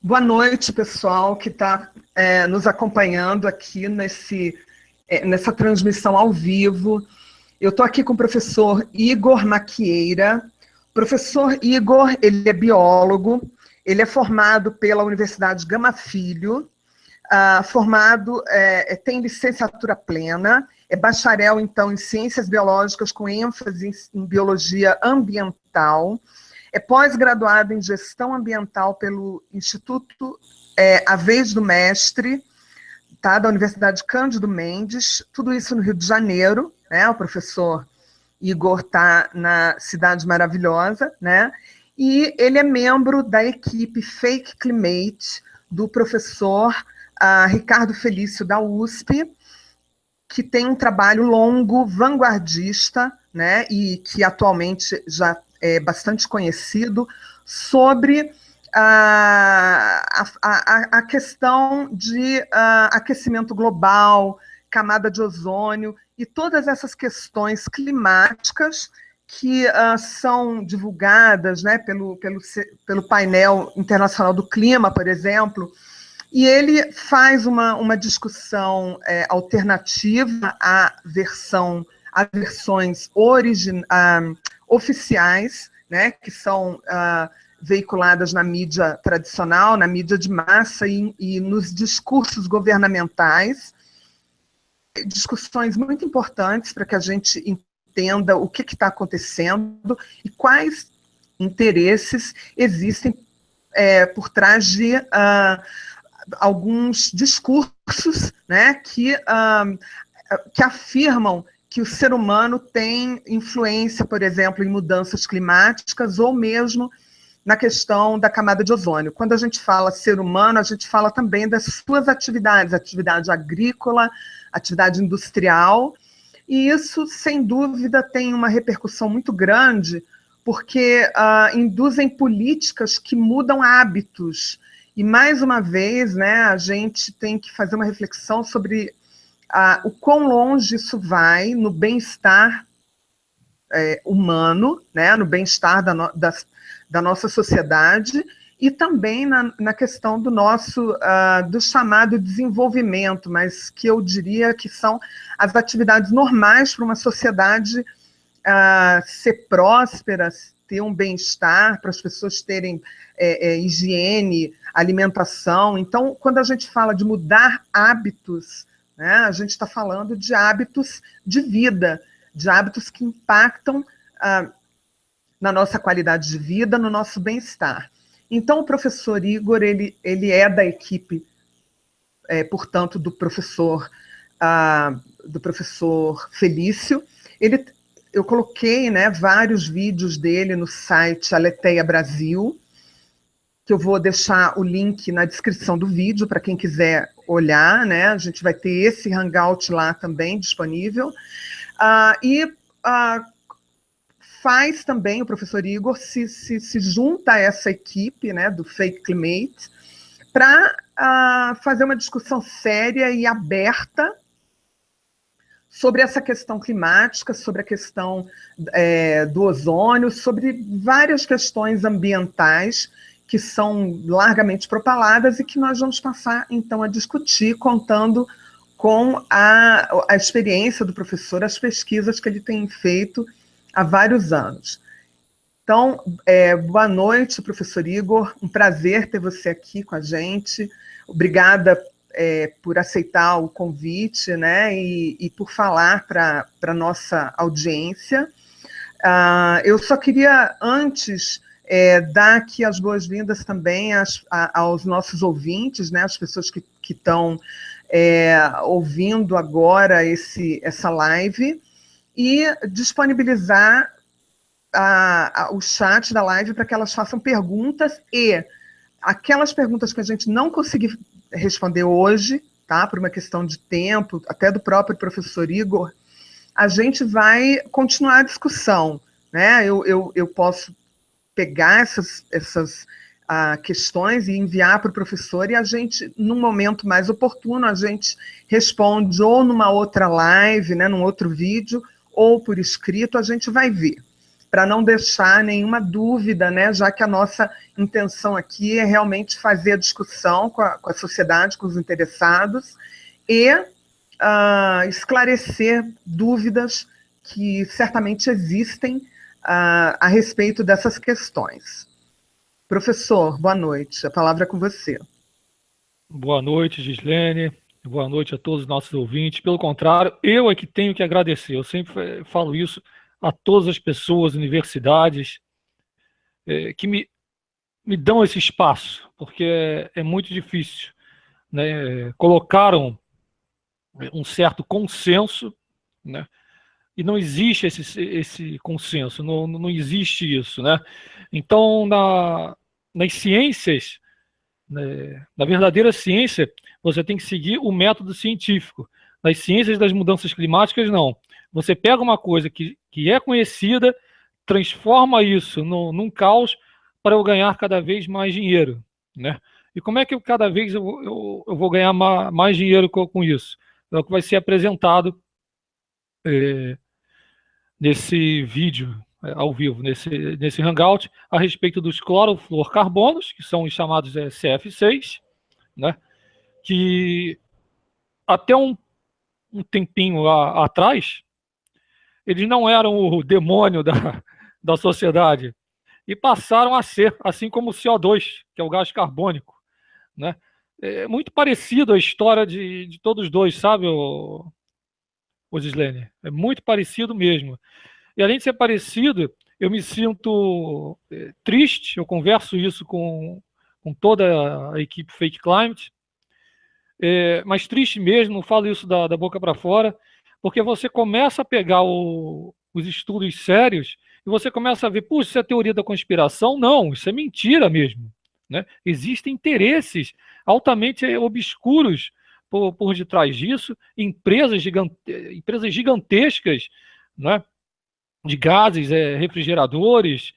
Boa noite, pessoal que está nos acompanhando aqui nessa transmissão ao vivo. Eu estou aqui com o professor Igor Macieira. O professor Igor, ele é biólogo, ele é formado pela Universidade Gama Filho, tem licenciatura plena, é bacharel, então, em Ciências Biológicas com ênfase em Biologia Ambiental, é pós-graduado em Gestão Ambiental pelo Instituto A Vez do Mestre, tá, da Universidade Cândido Mendes, tudo isso no Rio de Janeiro, né? O professor Igor está na Cidade Maravilhosa, né? E ele é membro da equipe Fake Climate, do professor Ricardo Felício, da USP, que tem um trabalho longo, vanguardista, né? E que atualmente já é bastante conhecido, sobre a questão de aquecimento global, camada de ozônio e todas essas questões climáticas que são divulgadas, né, pelo painel internacional do clima, por exemplo, e ele faz uma discussão alternativa às versões oficiais, né, que são veiculadas na mídia tradicional, na mídia de massa e nos discursos governamentais, discussões muito importantes para que a gente entenda o que está acontecendo e quais interesses existem por trás de alguns discursos, né, que afirmam que o ser humano tem influência, por exemplo, em mudanças climáticas ou mesmo na questão da camada de ozônio. Quando a gente fala ser humano, a gente fala também das suas atividades, atividade agrícola, atividade industrial, e isso, sem dúvida, tem uma repercussão muito grande, porque induzem políticas que mudam hábitos. E, mais uma vez, né, a gente tem que fazer uma reflexão sobre o quão longe isso vai no bem-estar humano, né, no bem-estar da nossa sociedade e também na questão do chamado desenvolvimento, mas que eu diria que são as atividades normais para uma sociedade ser próspera, ter um bem-estar, para as pessoas terem higiene, alimentação. Então, quando a gente fala de mudar hábitos, né, a gente está falando de hábitos de vida, de hábitos que impactam na nossa qualidade de vida, no nosso bem-estar. Então, o professor Igor, ele é da equipe, portanto, do professor Felício. Eu coloquei, né, vários vídeos dele no site Aletheia Brasil, que eu vou deixar o link na descrição do vídeo para quem quiser olhar, né? A gente vai ter esse Hangout lá também disponível. Faz também, o professor Igor se junta a essa equipe, né, do Fake Climate para fazer uma discussão séria e aberta sobre essa questão climática, sobre a questão do ozônio, sobre várias questões ambientais que são largamente propaladas e que nós vamos passar, então, a discutir, contando com a experiência do professor, as pesquisas que ele tem feito há vários anos. Então, boa noite, professor Igor, um prazer ter você aqui com a gente, obrigada por aceitar o convite, né, e por falar para a nossa audiência. Eu só queria, antes, dar aqui as boas-vindas também aos nossos ouvintes, né, as pessoas que estão ouvindo agora essa live, e disponibilizar o chat da live para que elas façam perguntas, e aquelas perguntas que a gente não conseguir responder hoje, tá, por uma questão de tempo, até do próprio professor Igor, a gente vai continuar a discussão, né? Eu posso pegar essas questões e enviar para o professor, e a gente, num momento mais oportuno, a gente responde ou numa outra live, né, num outro vídeo, ou por escrito, a gente vai ver. para não deixar nenhuma dúvida, né, já que a nossa intenção aqui é realmente fazer a discussão com a sociedade, com os interessados, e esclarecer dúvidas que certamente existem a respeito dessas questões. Professor, boa noite. A palavra é com você. Boa noite, Gislene. Boa noite a todos os nossos ouvintes. Pelo contrário, eu é que tenho que agradecer. Eu sempre falo isso a todas as pessoas, universidades, que me dão esse espaço, porque é muito difícil, né? Colocaram um certo consenso, né? E não existe esse consenso, não existe isso, né? Então, nas ciências, né, na verdadeira ciência, você tem que seguir o método científico. Nas ciências das mudanças climáticas, não. Você pega uma coisa que é conhecida, transforma isso num caos para eu ganhar cada vez mais dinheiro, né? E como é que cada vez eu vou ganhar mais dinheiro com isso? É o que vai ser apresentado nesse vídeo ao vivo, nesse Hangout, a respeito dos clorofluorcarbonos, que são os chamados CF6, né? Que até um tempinho atrás, eles não eram o demônio da sociedade, e passaram a ser, assim como o CO2, que é o gás carbônico, né? É muito parecido a história de todos os dois, sabe, o Gislene? É muito parecido mesmo. E além de ser parecido, eu me sinto triste, eu converso isso com toda a equipe Fake Climate, mas triste mesmo, não falo isso da boca para fora, porque você começa a pegar os estudos sérios e você começa a ver, puxa, isso é teoria da conspiração? Não, isso é mentira mesmo, né? Existem interesses altamente obscuros por detrás disso, empresas gigantescas, né, de gases, refrigeradores,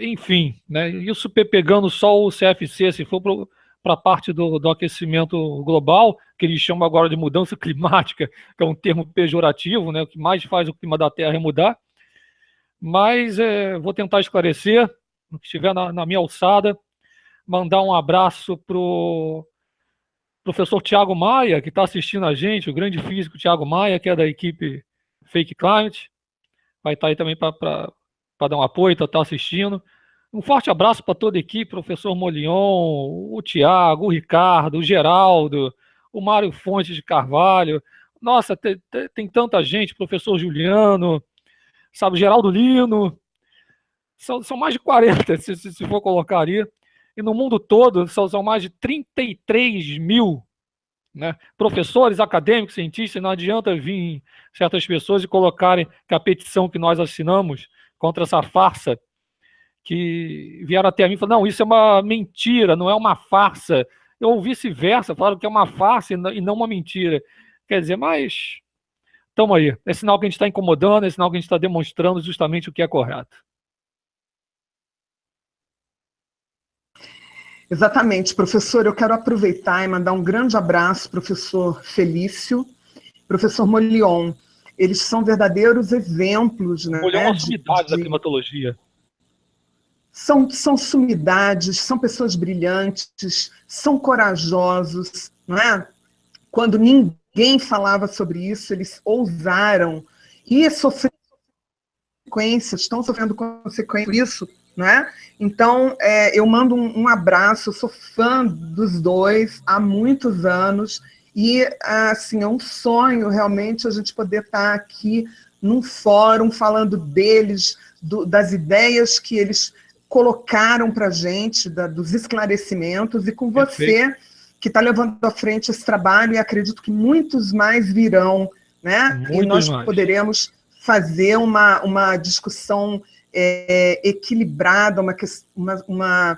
enfim, né? Isso pegando só o CFC, se for para a parte do aquecimento global, que eles chamam agora de mudança climática, que é um termo pejorativo, né? O que mais faz o clima da Terra é mudar. Mas vou tentar esclarecer, no que estiver na minha alçada, mandar um abraço para o professor Tiago Maia, que está assistindo a gente, o grande físico Tiago Maia, que é da equipe Fake Climate, vai estar aí também para dar um apoio, está assistindo. Um forte abraço para toda a equipe, professor Molion, o Tiago, o Ricardo, o Geraldo, o Mário Fontes de Carvalho. Nossa, tem tanta gente, professor Juliano, sabe, Geraldo Lino. São mais de 40, se for colocar ali. E no mundo todo, são mais de 33 mil, né, professores, acadêmicos, cientistas. Não adianta vir certas pessoas e colocarem que a petição que nós assinamos contra essa farsa, que vieram até mim e falaram, não, isso é uma mentira, não é uma farsa. Ou vice-versa, falaram que é uma farsa e não uma mentira. Quer dizer, mas estamos aí. É sinal que a gente está incomodando, é sinal que a gente está demonstrando justamente o que é correto. Exatamente, professor. Eu quero aproveitar e mandar um grande abraço, professor Felício, professor Molion. Eles são verdadeiros exemplos, né? Molion é uma sumidade da climatologia. São sumidades, são pessoas brilhantes, são corajosos, não é? Quando ninguém falava sobre isso, eles ousaram e sofreram consequências, estão sofrendo consequências por isso, não é? Então, eu mando um abraço, eu sou fã dos dois há muitos anos e, assim, é um sonho realmente a gente poder estar aqui num fórum falando deles, das ideias que eles colocaram para a gente, dos esclarecimentos, e com você, que está levando à frente esse trabalho, e acredito que muitos mais virão, né? E nós poderemos fazer uma discussão equilibrada, uma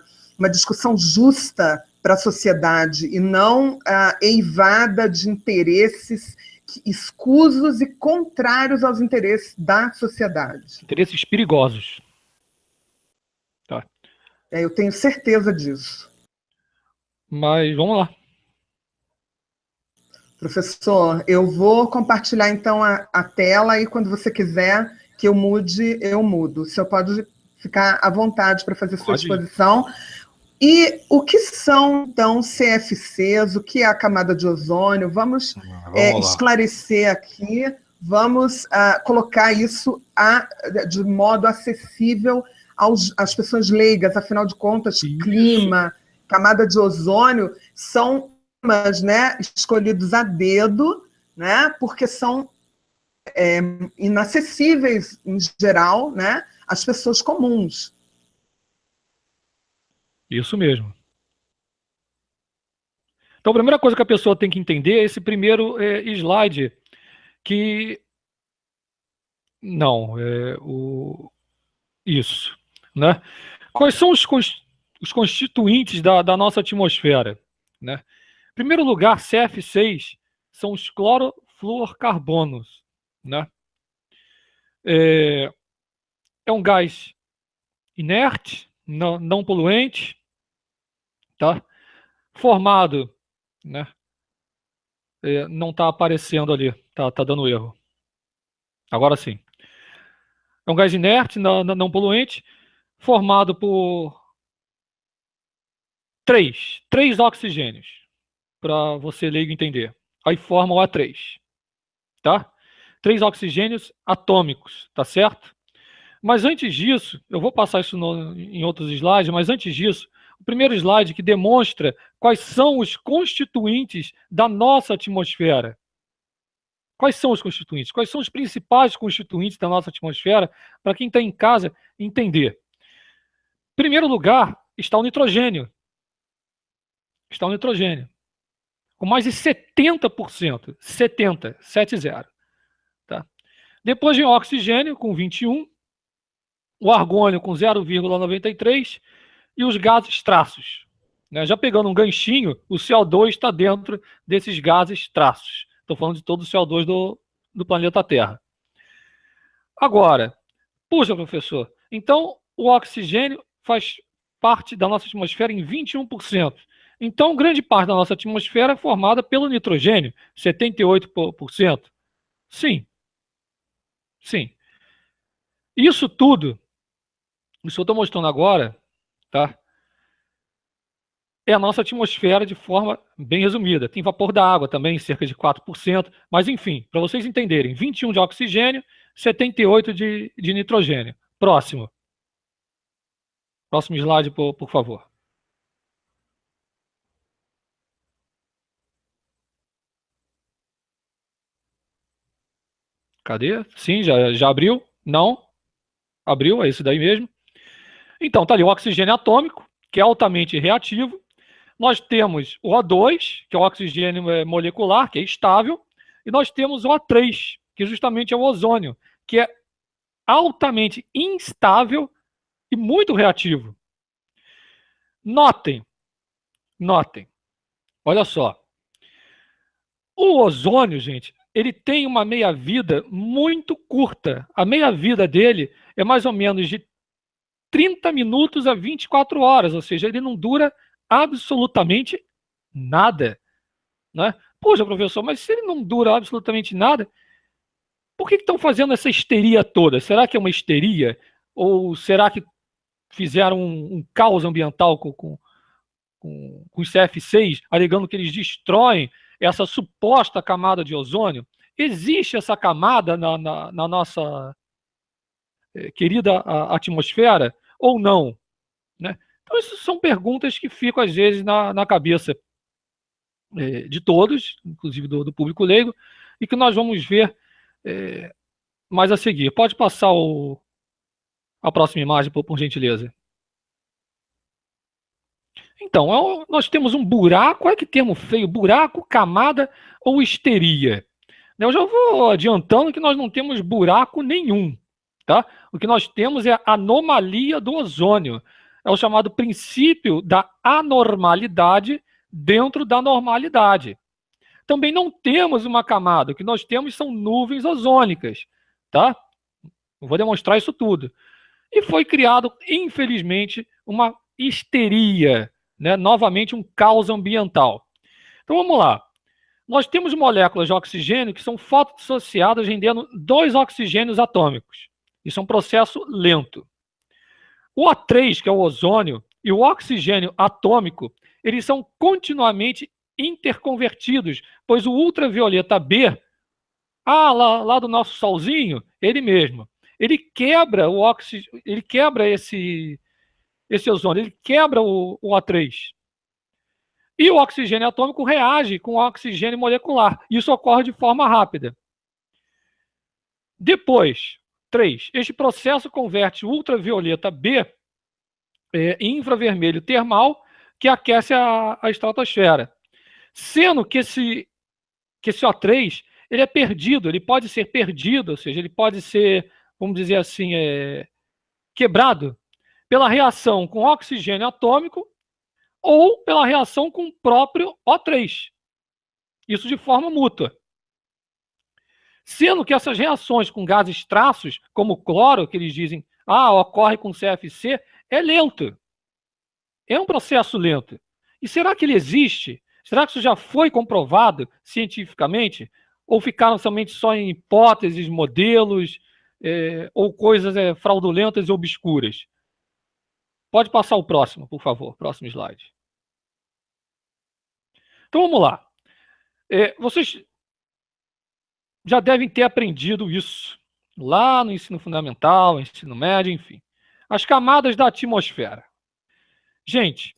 discussão justa para a sociedade, e não eivada de interesses escusos e contrários aos interesses da sociedade. Interesses perigosos. Tá. Eu tenho certeza disso. Mas vamos lá. Professor, eu vou compartilhar então a tela e quando você quiser, que eu mude, eu mudo. O senhor pode ficar à vontade para fazer sua exposição. E o que são, então, CFCs? O que é a camada de ozônio? Vamos esclarecer aqui, vamos colocar isso de modo acessível às pessoas leigas. Afinal de contas, clima, camada de ozônio são temas, né, escolhidos a dedo, né, porque são inacessíveis, em geral, né, às pessoas comuns. Isso mesmo. Então, a primeira coisa que a pessoa tem que entender é esse primeiro slide, que... Não, isso, né? Quais são os constituintes da nossa atmosfera, né? Em primeiro lugar, CF6 são os clorofluorcarbonos, né? É um gás inerte, não poluente, tá? Formado, né? Não está aparecendo ali, tá dando erro. Agora sim. É um gás inerte, não poluente, formado por três oxigênios, para você leigo entender. Aí forma o A3, tá? 3 oxigênios atômicos, tá certo? Mas antes disso, eu vou passar isso em outros slides, mas antes disso, o primeiro slide que demonstra quais são os constituintes da nossa atmosfera. Quais são os constituintes? Quais são os principais constituintes da nossa atmosfera, para quem está em casa entender? Em primeiro lugar, está o nitrogênio. Está o nitrogênio, com mais de 70%. 70. Tá? Depois vem o oxigênio, com 21%, o argônio, com 0,93%, e os gases traços. Né? Já pegando um ganchinho, o CO2 está dentro desses gases traços. Estou falando de todo o CO2 do planeta Terra. Agora, puxa, professor, então o oxigênio faz parte da nossa atmosfera em 21%. Então, grande parte da nossa atmosfera é formada pelo nitrogênio, 78%. Sim. Sim. Isso tudo, isso que eu estou mostrando agora, tá? É a nossa atmosfera de forma bem resumida. Tem vapor da água também, cerca de 4%, mas enfim, para vocês entenderem, 21 de oxigênio, 78 de nitrogênio. Próximo. Próximo slide, por favor. Cadê? Sim, já abriu? Não? Abriu, é isso daí mesmo. Então, tá ali o oxigênio atômico, que é altamente reativo. Nós temos o O2, que é o oxigênio molecular, que é estável, e nós temos o A3, que justamente é o ozônio, que é altamente instável e muito reativo. Notem, olha só. O ozônio, gente, ele tem uma meia-vida muito curta. A meia-vida dele é mais ou menos de 30 minutos a 24 horas, ou seja, ele não dura absolutamente nada, né? Poxa, professor, mas se ele não dura absolutamente nada, por que estão fazendo essa histeria toda? Será que é uma histeria? Ou será que fizeram um caos ambiental com os CF6, alegando que eles destroem essa suposta camada de ozônio? Existe essa camada na nossa querida atmosfera ou não? Né? Então, essas são perguntas que ficam, às vezes, na cabeça de todos, inclusive do público leigo, e que nós vamos ver mais a seguir. Pode passar a próxima imagem, por gentileza. Então, nós temos um buraco, olha que termo feio, buraco, camada ou histeria. Eu já vou adiantando que nós não temos buraco nenhum. Tá? O que nós temos é a anomalia do ozônio. É o chamado princípio da anormalidade dentro da normalidade. Também não temos uma camada. O que nós temos são nuvens ozônicas. Tá? Eu vou demonstrar isso tudo. E foi criado, infelizmente, uma histeria, né? Novamente um caos ambiental. Então vamos lá. Nós temos moléculas de oxigênio que são fotoassociadas rendendo 2 oxigênios atômicos. Isso é um processo lento. O O3, que é o ozônio, e o oxigênio atômico, eles são continuamente interconvertidos, pois o ultravioleta B, lá do nosso solzinho, ele mesmo, ele quebra o oxigênio, ele quebra esse ozônio, ele quebra o O3. E o oxigênio atômico reage com o oxigênio molecular. Isso ocorre de forma rápida. Depois, 3. Este processo converte o ultravioleta B em infravermelho termal, que aquece a estratosfera. Sendo que esse O3 ele é perdido, ele pode ser perdido, ou seja, ele pode ser, vamos dizer assim, quebrado pela reação com oxigênio atômico ou pela reação com o próprio O3. Isso de forma mútua. Sendo que essas reações com gases traços, como o cloro, que eles dizem, ocorre com CFC, é lento. É um processo lento. E será que ele existe? Será que isso já foi comprovado cientificamente? Ou ficaram somente só em hipóteses, modelos, ou coisas fraudulentas e obscuras? Pode passar o próximo, por favor. Próximo slide. Então vamos lá. Vocês já devem ter aprendido isso lá no ensino fundamental, ensino médio, enfim. As camadas da atmosfera. Gente,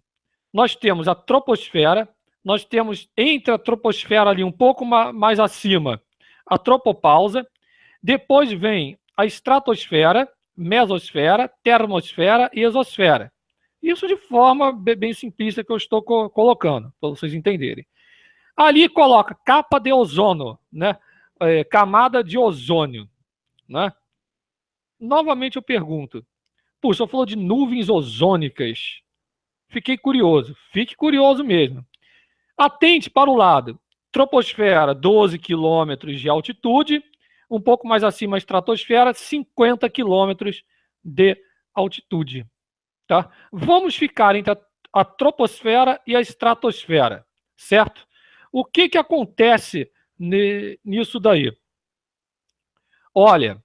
nós temos a troposfera, nós temos entre a troposfera ali um pouco mais acima a tropopausa, depois vem a estratosfera, mesosfera, termosfera e exosfera. Isso de forma bem simplista que eu estou colocando, para vocês entenderem. Ali coloca capa de ozono, né? Camada de ozônio, né? Novamente eu pergunto, puxa, eu falou de nuvens ozônicas. Fiquei curioso, fique curioso mesmo. Atente para o lado, troposfera, 12 quilômetros de altitude, um pouco mais acima a estratosfera, 50 quilômetros de altitude. Tá? Vamos ficar entre a troposfera e a estratosfera, certo? O que acontece nisso daí? Olha,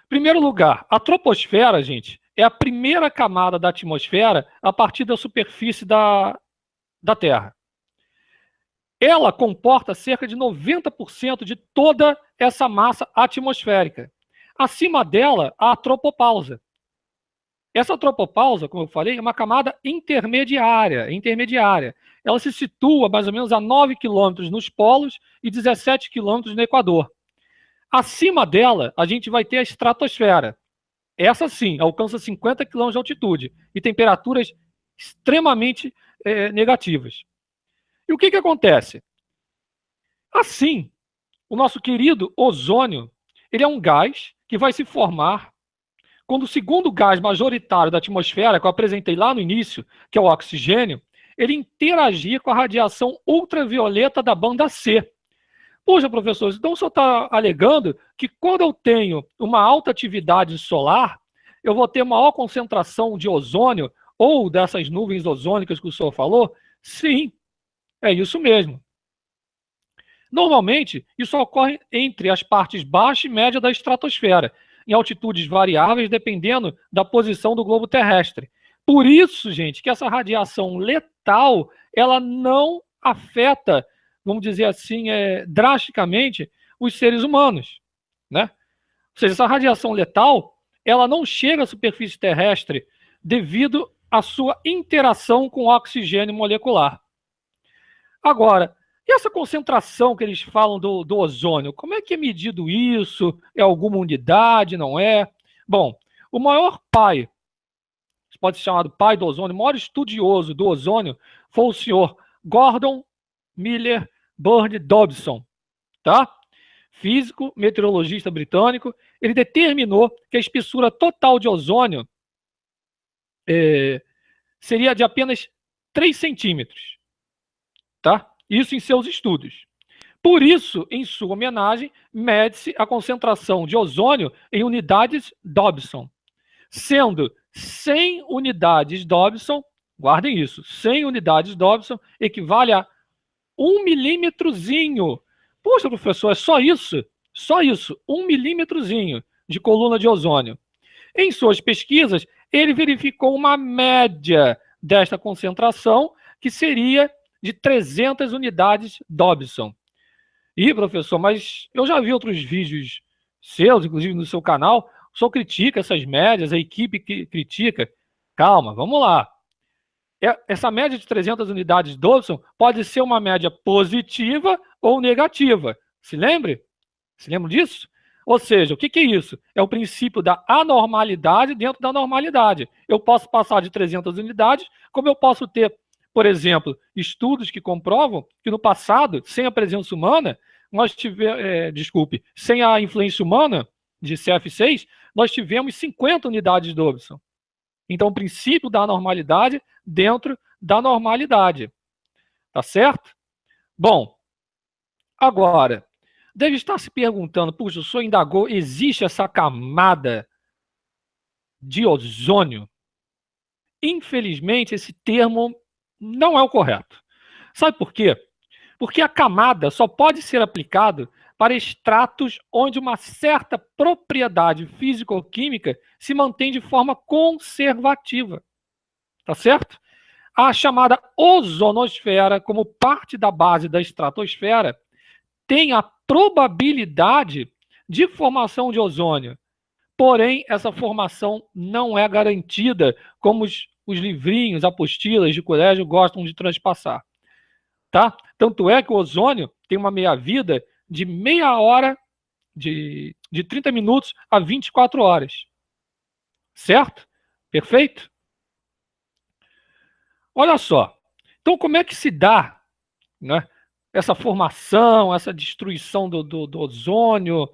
em primeiro lugar, a troposfera, gente, é a primeira camada da atmosfera a partir da superfície da Terra. Ela comporta cerca de 90% de toda essa massa atmosférica. Acima dela, há a tropopausa. Essa tropopausa, como eu falei, é uma camada intermediária. Ela se situa mais ou menos a 9 quilômetros nos polos e 17 quilômetros no Equador. Acima dela, a gente vai ter a estratosfera. Essa sim, alcança 50 quilômetros de altitude e temperaturas extremamente negativas. E o que acontece? Assim, o nosso querido ozônio, ele é um gás que vai se formar quando o segundo gás majoritário da atmosfera, que eu apresentei lá no início, que é o oxigênio, ele interagir com a radiação ultravioleta da banda C. Poxa, professor, então o senhor está alegando que quando eu tenho uma alta atividade solar, eu vou ter maior concentração de ozônio ou dessas nuvens ozônicas que o senhor falou? Sim, é isso mesmo. Normalmente, isso ocorre entre as partes baixa e média da estratosfera, em altitudes variáveis, dependendo da posição do globo terrestre. Por isso, gente, que essa radiação letal, ela não afeta, vamos dizer assim, drasticamente os seres humanos, né? Ou seja, essa radiação letal, ela não chega à superfície terrestre devido à sua interação com o oxigênio molecular. Agora, e essa concentração que eles falam do ozônio, como é que é medido isso? É alguma unidade, não é? Bom, o maior pai, pode ser chamado pai do ozônio, o maior estudioso do ozônio foi o senhor Gordon Miller Byrne Dobson, tá? Físico, meteorologista britânico. Ele determinou que a espessura total de ozônio seria de apenas 3 centímetros, tá? Isso em seus estudos. Por isso, em sua homenagem, mede-se a concentração de ozônio em unidades Dobson, sendo 100 unidades Dobson, guardem isso, 100 unidades Dobson equivale a 1 milímetrozinho. Poxa, professor, é só isso? Só isso, 1 milímetrozinho de coluna de ozônio. Em suas pesquisas, ele verificou uma média desta concentração, que seria de 300 unidades Dobson. E, professor, mas eu já vi outros vídeos seus, inclusive no seu canal, o senhor critica essas médias, a equipe que critica. Calma, vamos lá. Essa média de 300 unidades Dobson pode ser uma média positiva ou negativa. Se lembre? Se lembra disso? Ou seja, o que é isso? É o princípio da anormalidade dentro da normalidade. Eu posso passar de 300 unidades, como eu posso ter, por exemplo, estudos que comprovam que no passado, sem a presença humana, nós tivemos, sem a influência humana de CF6, nós tivemos 50 unidades Dobson. Então, o princípio da anormalidade dentro da normalidade. Tá certo? Bom, agora, deve estar se perguntando, puxa, o senhor indagou, existe essa camada de ozônio? Infelizmente, esse termo não é o correto. Sabe por quê? Porque a camada só pode ser aplicado para estratos onde uma certa propriedade físico-química se mantém de forma conservativa. Tá certo? A chamada ozonosfera, como parte da base da estratosfera, tem a probabilidade de formação de ozônio. Porém, essa formação não é garantida, como os livrinhos, apostilas de colégio gostam de transpassar. Tá? Tanto é que o ozônio tem uma meia-vida de meia hora, de 30 minutos a 24 horas. Certo? Perfeito? Olha só. Então, como é que se dá, né, essa formação, essa destruição do ozônio?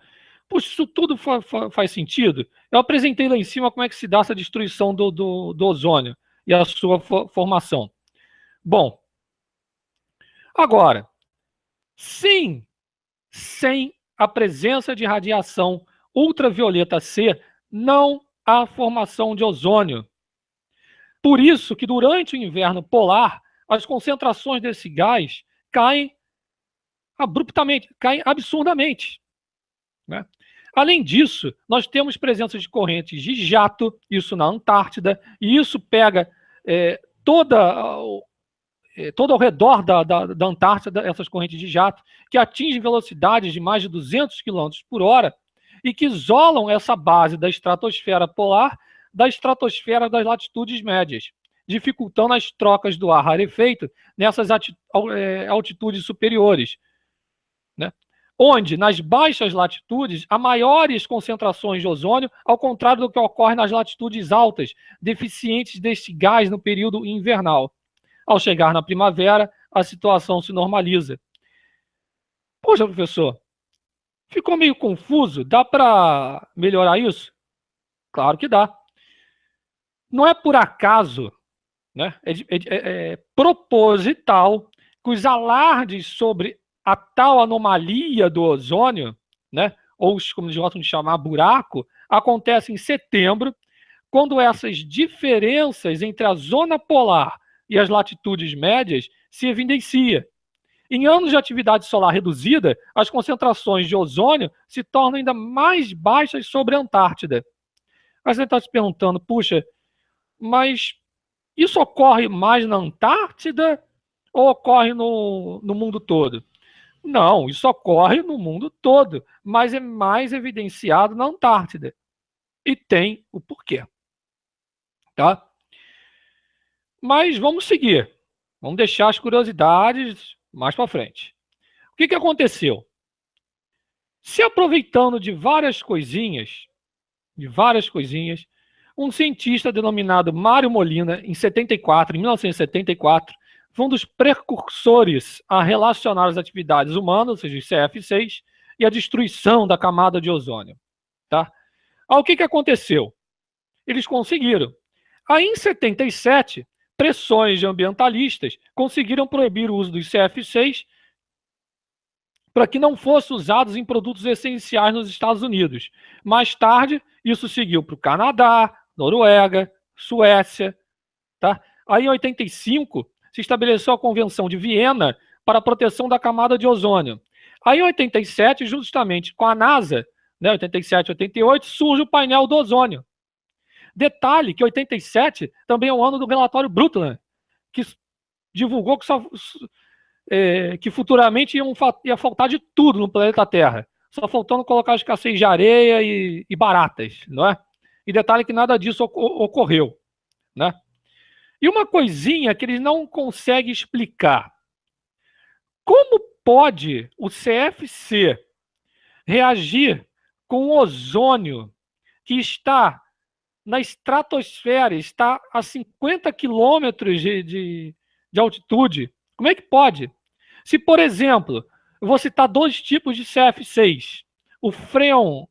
Puxa, isso tudo faz sentido? Eu apresentei lá em cima como é que se dá essa destruição do ozônio e a sua formação. Bom, agora, sem a presença de radiação ultravioleta C, não há formação de ozônio. Por isso que durante o inverno polar, as concentrações desse gás caem abruptamente, caem absurdamente, né? Além disso, nós temos presença de correntes de jato, isso na Antártida, e isso pega todo ao redor da Antártida, essas correntes de jato, que atingem velocidades de mais de 200 km por hora e que isolam essa base da estratosfera polar da estratosfera das latitudes médias, dificultando as trocas do ar rarefeito nessas altitudes superiores, né? Onde, nas baixas latitudes, há maiores concentrações de ozônio, ao contrário do que ocorre nas latitudes altas, deficientes deste gás no período invernal. Ao chegar na primavera, a situação se normaliza. Poxa, professor, ficou meio confuso? Dá para melhorar isso? Claro que dá. Não é por acaso, né? É proposital que os alardes sobre a tal anomalia do ozônio, né, ou como eles gostam de chamar, buraco, acontece em setembro, quando essas diferenças entre a zona polar e as latitudes médias se evidencia. Em anos de atividade solar reduzida, as concentrações de ozônio se tornam ainda mais baixas sobre a Antártida. Mas você está se perguntando, puxa, mas isso ocorre mais na Antártida ou ocorre no mundo todo? Não, isso ocorre no mundo todo, mas é mais evidenciado na Antártida. E tem o porquê. Tá? Mas vamos seguir. Vamos deixar as curiosidades mais para frente. O que aconteceu? Se aproveitando de várias coisinhas, um cientista denominado Mário Molina, em 1974, foi um dos precursores a relacionar as atividades humanas, ou seja, os CF6, e a destruição da camada de ozônio. Tá? O que aconteceu? Eles conseguiram. Aí, em 77, pressões de ambientalistas conseguiram proibir o uso dos CF6 para que não fossem usados em produtos essenciais nos Estados Unidos. Mais tarde, isso seguiu para o Canadá, Noruega, Suécia. Tá? Aí, em 85, se estabeleceu a Convenção de Viena para a proteção da camada de ozônio. Aí, em 87, justamente com a NASA, né, 87, 88, surge o painel do ozônio. Detalhe que 87 também é o ano do relatório Brundtland, que divulgou que futuramente ia faltar de tudo no planeta Terra. Só faltando colocar a escassez de areia e baratas, não é? E detalhe que nada disso ocorreu, né? E uma coisinha que eles não conseguem explicar. Como pode o CFC reagir com o ozônio que está na estratosfera, está a 50 quilômetros de altitude? Como é que pode? Se, por exemplo, eu vou citar dois tipos de CF6, o Freon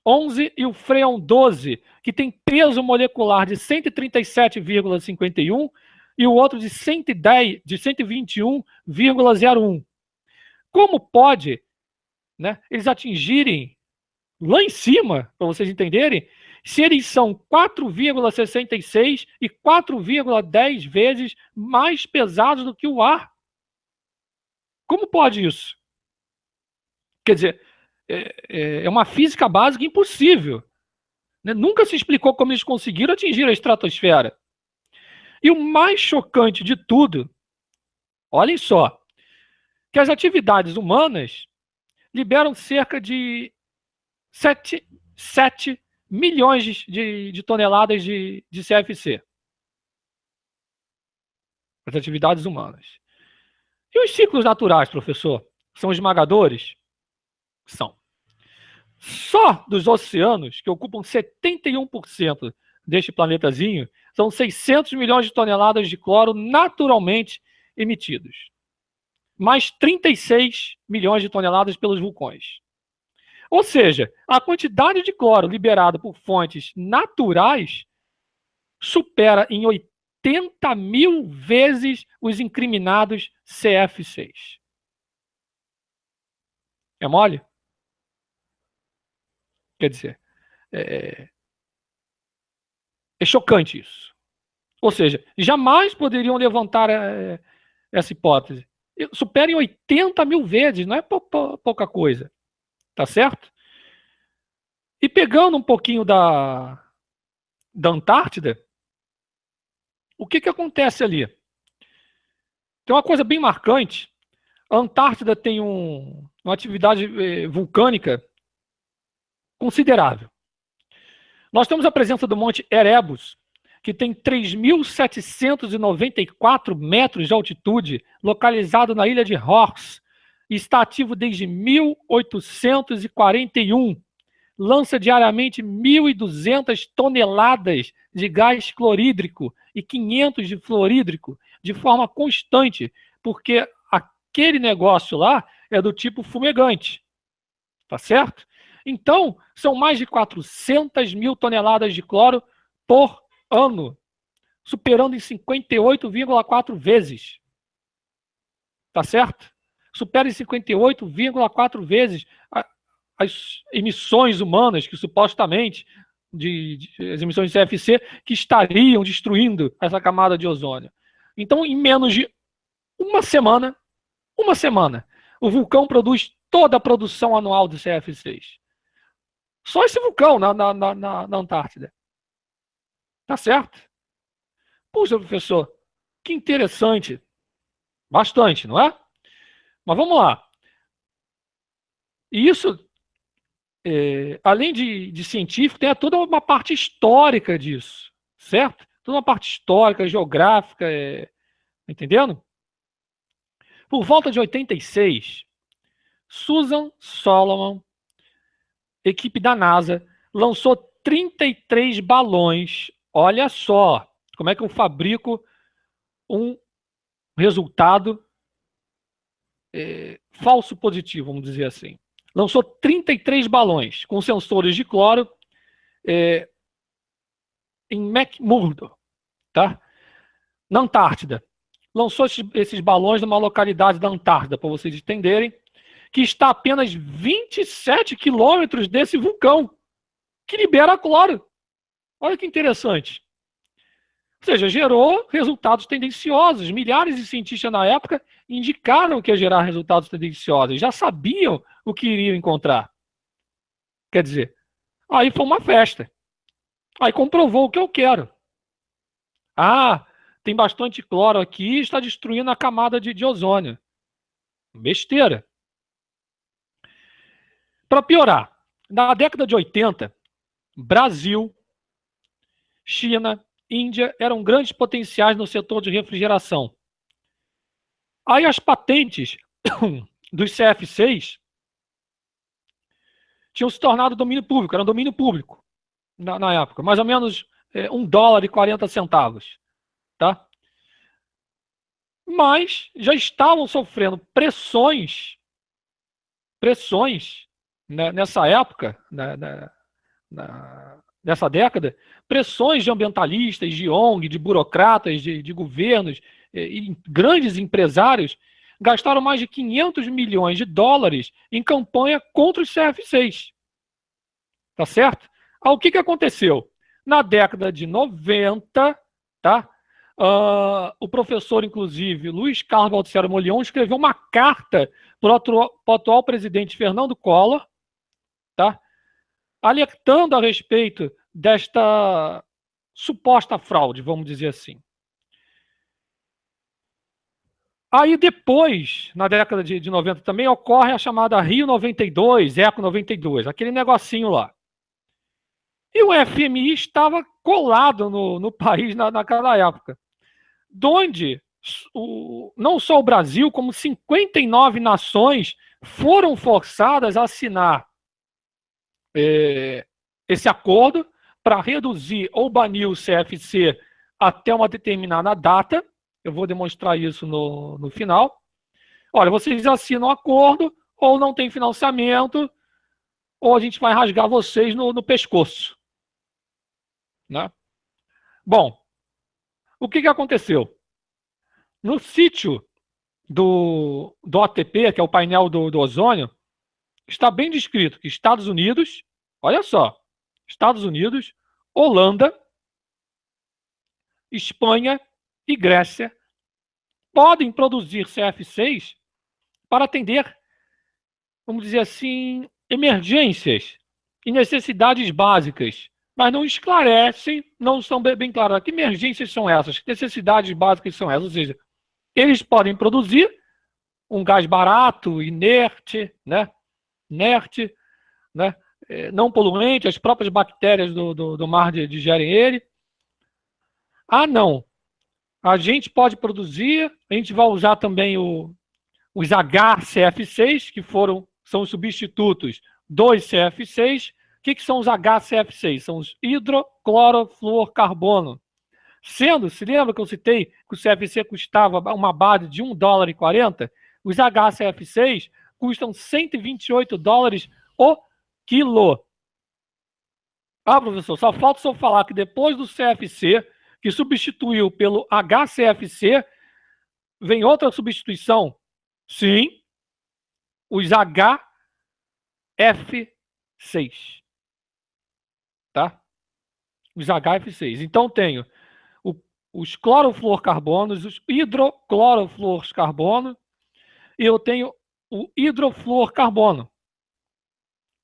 11 e o Freon 12, que tem peso molecular de 137,51 e o outro de 121,01. Como pode, né, eles atingirem lá em cima, para vocês entenderem, se eles são 4,66 e 4,10 vezes mais pesados do que o ar? Como pode isso? Quer dizer, é uma física básica impossível, né? Nunca se explicou como eles conseguiram atingir a estratosfera. E o mais chocante de tudo, olhem só, que as atividades humanas liberam cerca de 7 milhões de toneladas de CFC. As atividades humanas. E os ciclos naturais, professor? São esmagadores? São. Só dos oceanos, que ocupam 71% deste planetazinho, são 600 milhões de toneladas de cloro naturalmente emitidos. Mais 36 milhões de toneladas pelos vulcões. Ou seja, a quantidade de cloro liberada por fontes naturais supera em 80 mil vezes os incriminados CF6. É mole? Quer dizer, é chocante isso. Ou seja, jamais poderiam levantar essa hipótese. Supera em 80 mil vezes, não é pouca coisa. Tá certo? E pegando um pouquinho da Antártida, o que acontece ali? Tem uma coisa bem marcante. A Antártida tem uma atividade vulcânica considerável. Nós temos a presença do Monte Erebus, que tem 3.794 metros de altitude, localizado na ilha de Ross, e está ativo desde 1841. Lança diariamente 1.200 toneladas de gás clorídrico e 500 de fluorídrico, de forma constante, porque aquele negócio lá é do tipo fumegante. Tá certo? Então, são mais de 400 mil toneladas de cloro por ano, superando em 58,4 vezes. Tá certo? Supera em 58,4 vezes as emissões humanas, que supostamente, as emissões de CFC, que estariam destruindo essa camada de ozônio. Então, em menos de uma semana, o vulcão produz toda a produção anual de CF6. Só esse vulcão na Antártida. Tá certo? Puxa, professor, que interessante. Bastante, não é? Mas vamos lá. E isso, além de científico, tem toda uma parte histórica disso, certo? Toda uma parte histórica, geográfica, entendendo? Por volta de 86, Susan Solomon, equipe da NASA, lançou 33 balões. Olha só como é que eu fabrico um resultado falso positivo, vamos dizer assim. Lançou 33 balões com sensores de cloro em McMurdo, tá? Na Antártida. Lançou esses balões numa localidade da Antártida, para vocês entenderem, que está a apenas 27 quilômetros desse vulcão, que libera cloro. Olha que interessante. Ou seja, gerou resultados tendenciosos. Milhares de cientistas na época indicaram que ia gerar resultados tendenciosos. Já sabiam o que iriam encontrar. Quer dizer, aí foi uma festa. Aí comprovou o que eu quero. Ah, tem bastante cloro aqui e está destruindo a camada de ozônio. Besteira. Para piorar, na década de 80, Brasil, China, Índia eram grandes potenciais no setor de refrigeração. Aí as patentes dos CF6 tinham se tornado domínio público, era um domínio público na época, mais ou menos $1,40, tá? Mas já estavam sofrendo pressões né, nessa época, nessa década, pressões de ambientalistas, de ONG, de burocratas, de governos, e grandes empresários gastaram mais de $500 milhões em campanha contra os CF6. Tá certo? O que aconteceu? Na década de 90, tá? O professor, inclusive, Luiz Carlos Baltacero Molion, escreveu uma carta para o atual presidente Fernando Collor, tá? Alertando a respeito desta suposta fraude, vamos dizer assim. Aí depois, na década de 90 também, ocorre a chamada Rio 92, Eco 92, aquele negocinho lá. E o FMI estava colado no país naquela época, onde não só o Brasil, como 59 nações foram forçadas a assinar esse acordo para reduzir ou banir o CFC até uma determinada data. Eu vou demonstrar isso no final. Olha, vocês assinam um acordo, ou não tem financiamento, ou a gente vai rasgar vocês no pescoço. Né? Bom, o que aconteceu? No sítio do OTP, que é o painel do ozônio, está bem descrito que Estados Unidos, olha só, Estados Unidos, Holanda, Espanha e Grécia podem produzir CF6 para atender, vamos dizer assim, emergências e necessidades básicas, mas não esclarecem, não são bem claras. Que emergências são essas? Que necessidades básicas são essas? Ou seja, eles podem produzir um gás barato, inerte, né? Não poluente, as próprias bactérias do mar digerem ele. Ah, não. A gente pode produzir, a gente vai usar também os HCF6, que são os substitutos dos CF6. O que são os HCF6? São os hidroclorofluorcarbono. Se lembra que eu citei que o CFC custava uma base de $1,40? Os HCF6 custam $128 o quilo. Professor, só falta eu falar que depois do CFC, que substituiu pelo HCFC, vem outra substituição? Sim, os HF6. Tá? Os HF6. Então, tenho os clorofluorcarbonos, os hidroclorofluorcarbono, e eu tenho o hidrofluorcarbono.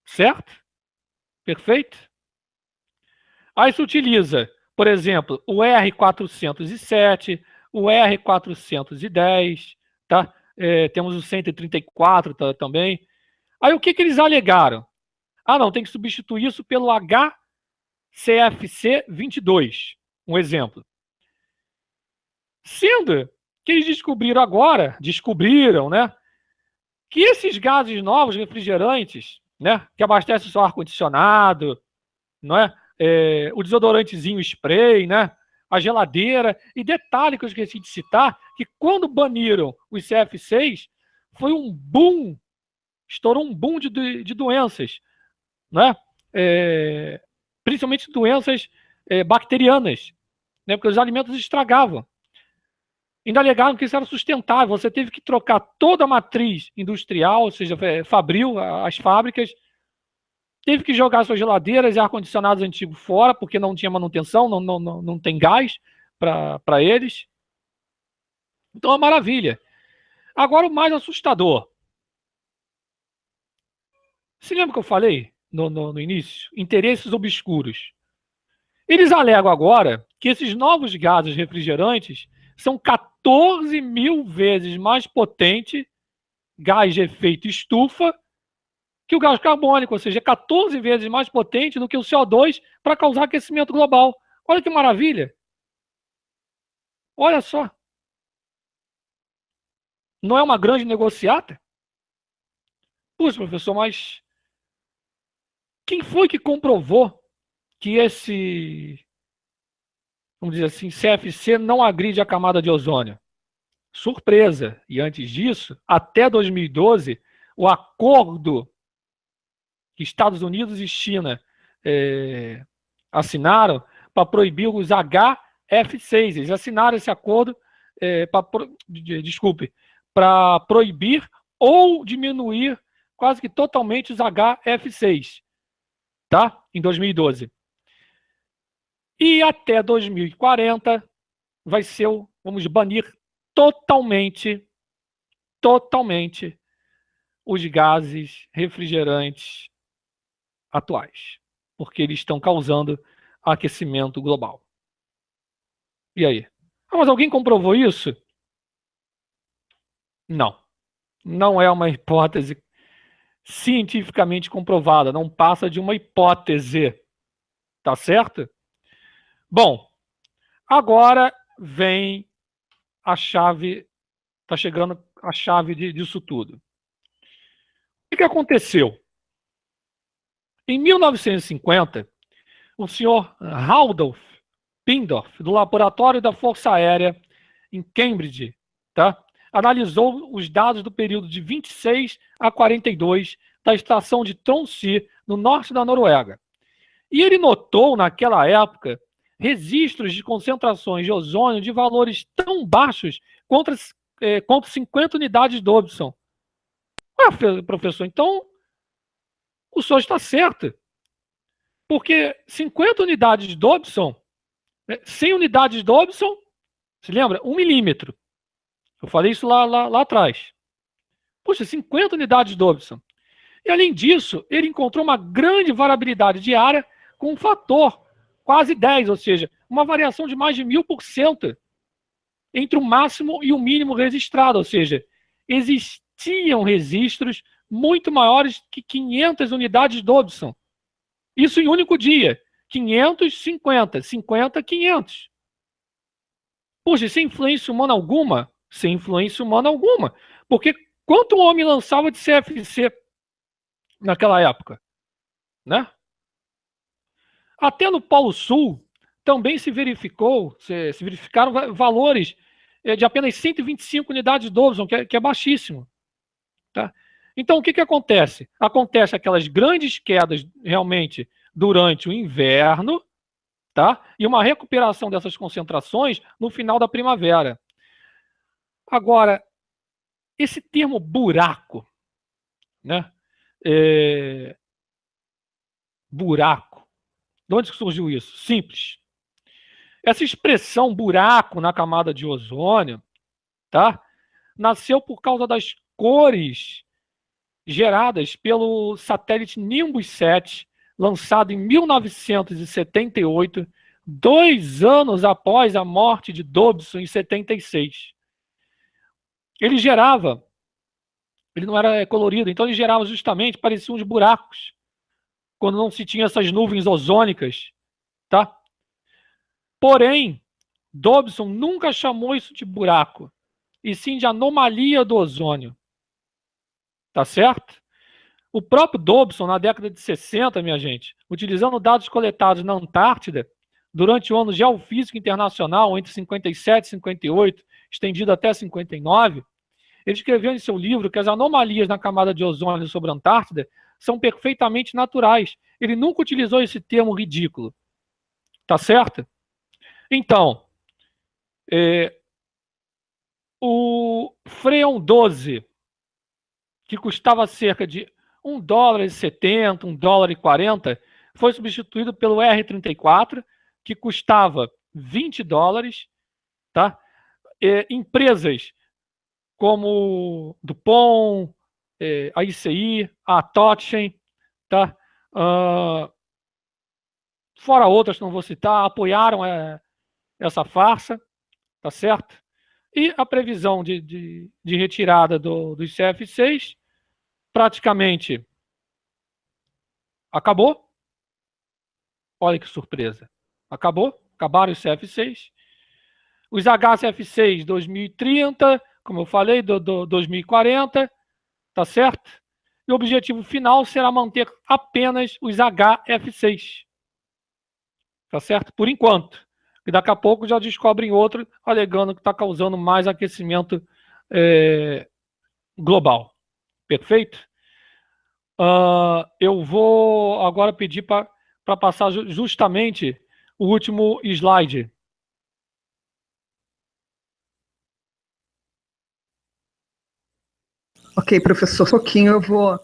Certo? Perfeito? Aí se utiliza, por exemplo, o R407, o R410, tá? Temos o 134 também. Aí o que eles alegaram? Não, tem que substituir isso pelo HCFC22, um exemplo. Sendo que eles descobriram, né, que esses gases novos, refrigerantes, né, que abastecem o seu ar-condicionado, não é? O desodorantezinho spray, né, a geladeira, e detalhe que eu esqueci de citar, que quando baniram os CF6, foi um boom, estourou um boom de doenças, né? Principalmente doenças bacterianas, né, porque os alimentos estragavam. Ainda alegaram que isso era sustentável. Você teve que trocar toda a matriz industrial, ou seja, fabril, as fábricas, teve que jogar suas geladeiras e ar-condicionados antigos fora, porque não tinha manutenção, não tem gás para eles. Então é maravilha. Agora o mais assustador. Se lembra que eu falei no início? Interesses obscuros. Eles alegam agora que esses novos gases refrigerantes são 14 mil vezes mais potente gás de efeito estufa que o gás carbônico, ou seja, 14 vezes mais potente do que o CO2 para causar aquecimento global. Olha que maravilha! Olha só. Não é uma grande negociata? Puxa, professor, mas quem foi que comprovou que esse, vamos dizer assim, CFC não agride a camada de ozônio? Surpresa! E antes disso, até 2012, o acordo que Estados Unidos e China assinaram para proibir os HF6. Eles assinaram esse acordo para proibir ou diminuir quase que totalmente os HF6, tá? Em 2012. E até 2040 vai ser vamos banir totalmente os gases refrigerantes atuais, porque eles estão causando aquecimento global. E aí? Mas alguém comprovou isso? Não. Não é uma hipótese cientificamente comprovada, não passa de uma hipótese. Tá certo? Bom, agora vem a chave, tá chegando a chave disso tudo. O que aconteceu? Em 1950, o senhor Randolph Pindorf, do Laboratório da Força Aérea em Cambridge, tá? Analisou os dados do período de 26 a 42 da estação de Tromsø, no norte da Noruega. E ele notou, naquela época, registros de concentrações de ozônio de valores tão baixos quanto 50 unidades de Dobson. Professor, então o senhor está certo. Porque 50 unidades de Dobson, 100 unidades de Dobson, se lembra? 1 milímetro. Eu falei isso lá atrás. Puxa, 50 unidades de Dobson. E além disso, ele encontrou uma grande variabilidade diária com um fator quase 10, ou seja, uma variação de mais de 1000% entre o máximo e o mínimo registrado, ou seja, existiam registros muito maiores que 500 unidades de Dobson. Isso em um único dia. 500, 50, 50, 500. Puxa, sem influência humana alguma? Sem influência humana alguma. Porque quanto o homem lançava de CFC naquela época? Né? Até no Polo Sul também se verificaram valores de apenas 125 unidades de Dobson, que é baixíssimo. Tá? Então, o que acontece? Acontece aquelas grandes quedas realmente durante o inverno, tá? E uma recuperação dessas concentrações no final da primavera. Agora, esse termo buraco, né? Buraco. De onde surgiu isso? Simples. Essa expressão buraco na camada de ozônio, tá? Nasceu por causa das cores geradas pelo satélite Nimbus 7, lançado em 1978, 2 anos após a morte de Dobson em 76. Ele não era colorido, então ele gerava justamente, pareciam uns buracos, quando não se tinha essas nuvens ozônicas, tá? Porém, Dobson nunca chamou isso de buraco, e sim de anomalia do ozônio. Tá certo? O próprio Dobson, na década de 60, minha gente, utilizando dados coletados na Antártida, durante o ano geofísico internacional, entre 57 e 58, estendido até 59, ele escreveu em seu livro que as anomalias na camada de ozônio sobre a Antártida são perfeitamente naturais. Ele nunca utilizou esse termo ridículo. Tá certo? Então, o Freon 12, que custava cerca de $1,70, $1,40, foi substituído pelo R34, que custava $20, tá? Empresas como DuPont, a ICI, a Totten, tá? fora outras que não vou citar, apoiaram essa farsa, tá certo? E a previsão de retirada dos CF6 praticamente acabou. Olha que surpresa. Acabaram os CF6. Os HCF6 2030, como eu falei, 2040, tá certo? E o objetivo final será manter apenas os HF6. Tá certo? Por enquanto. E daqui a pouco já descobrem outro, alegando que está causando mais aquecimento global. Perfeito? Eu vou agora pedir para passar justamente o último slide. Ok, professor, pouquinho eu vou...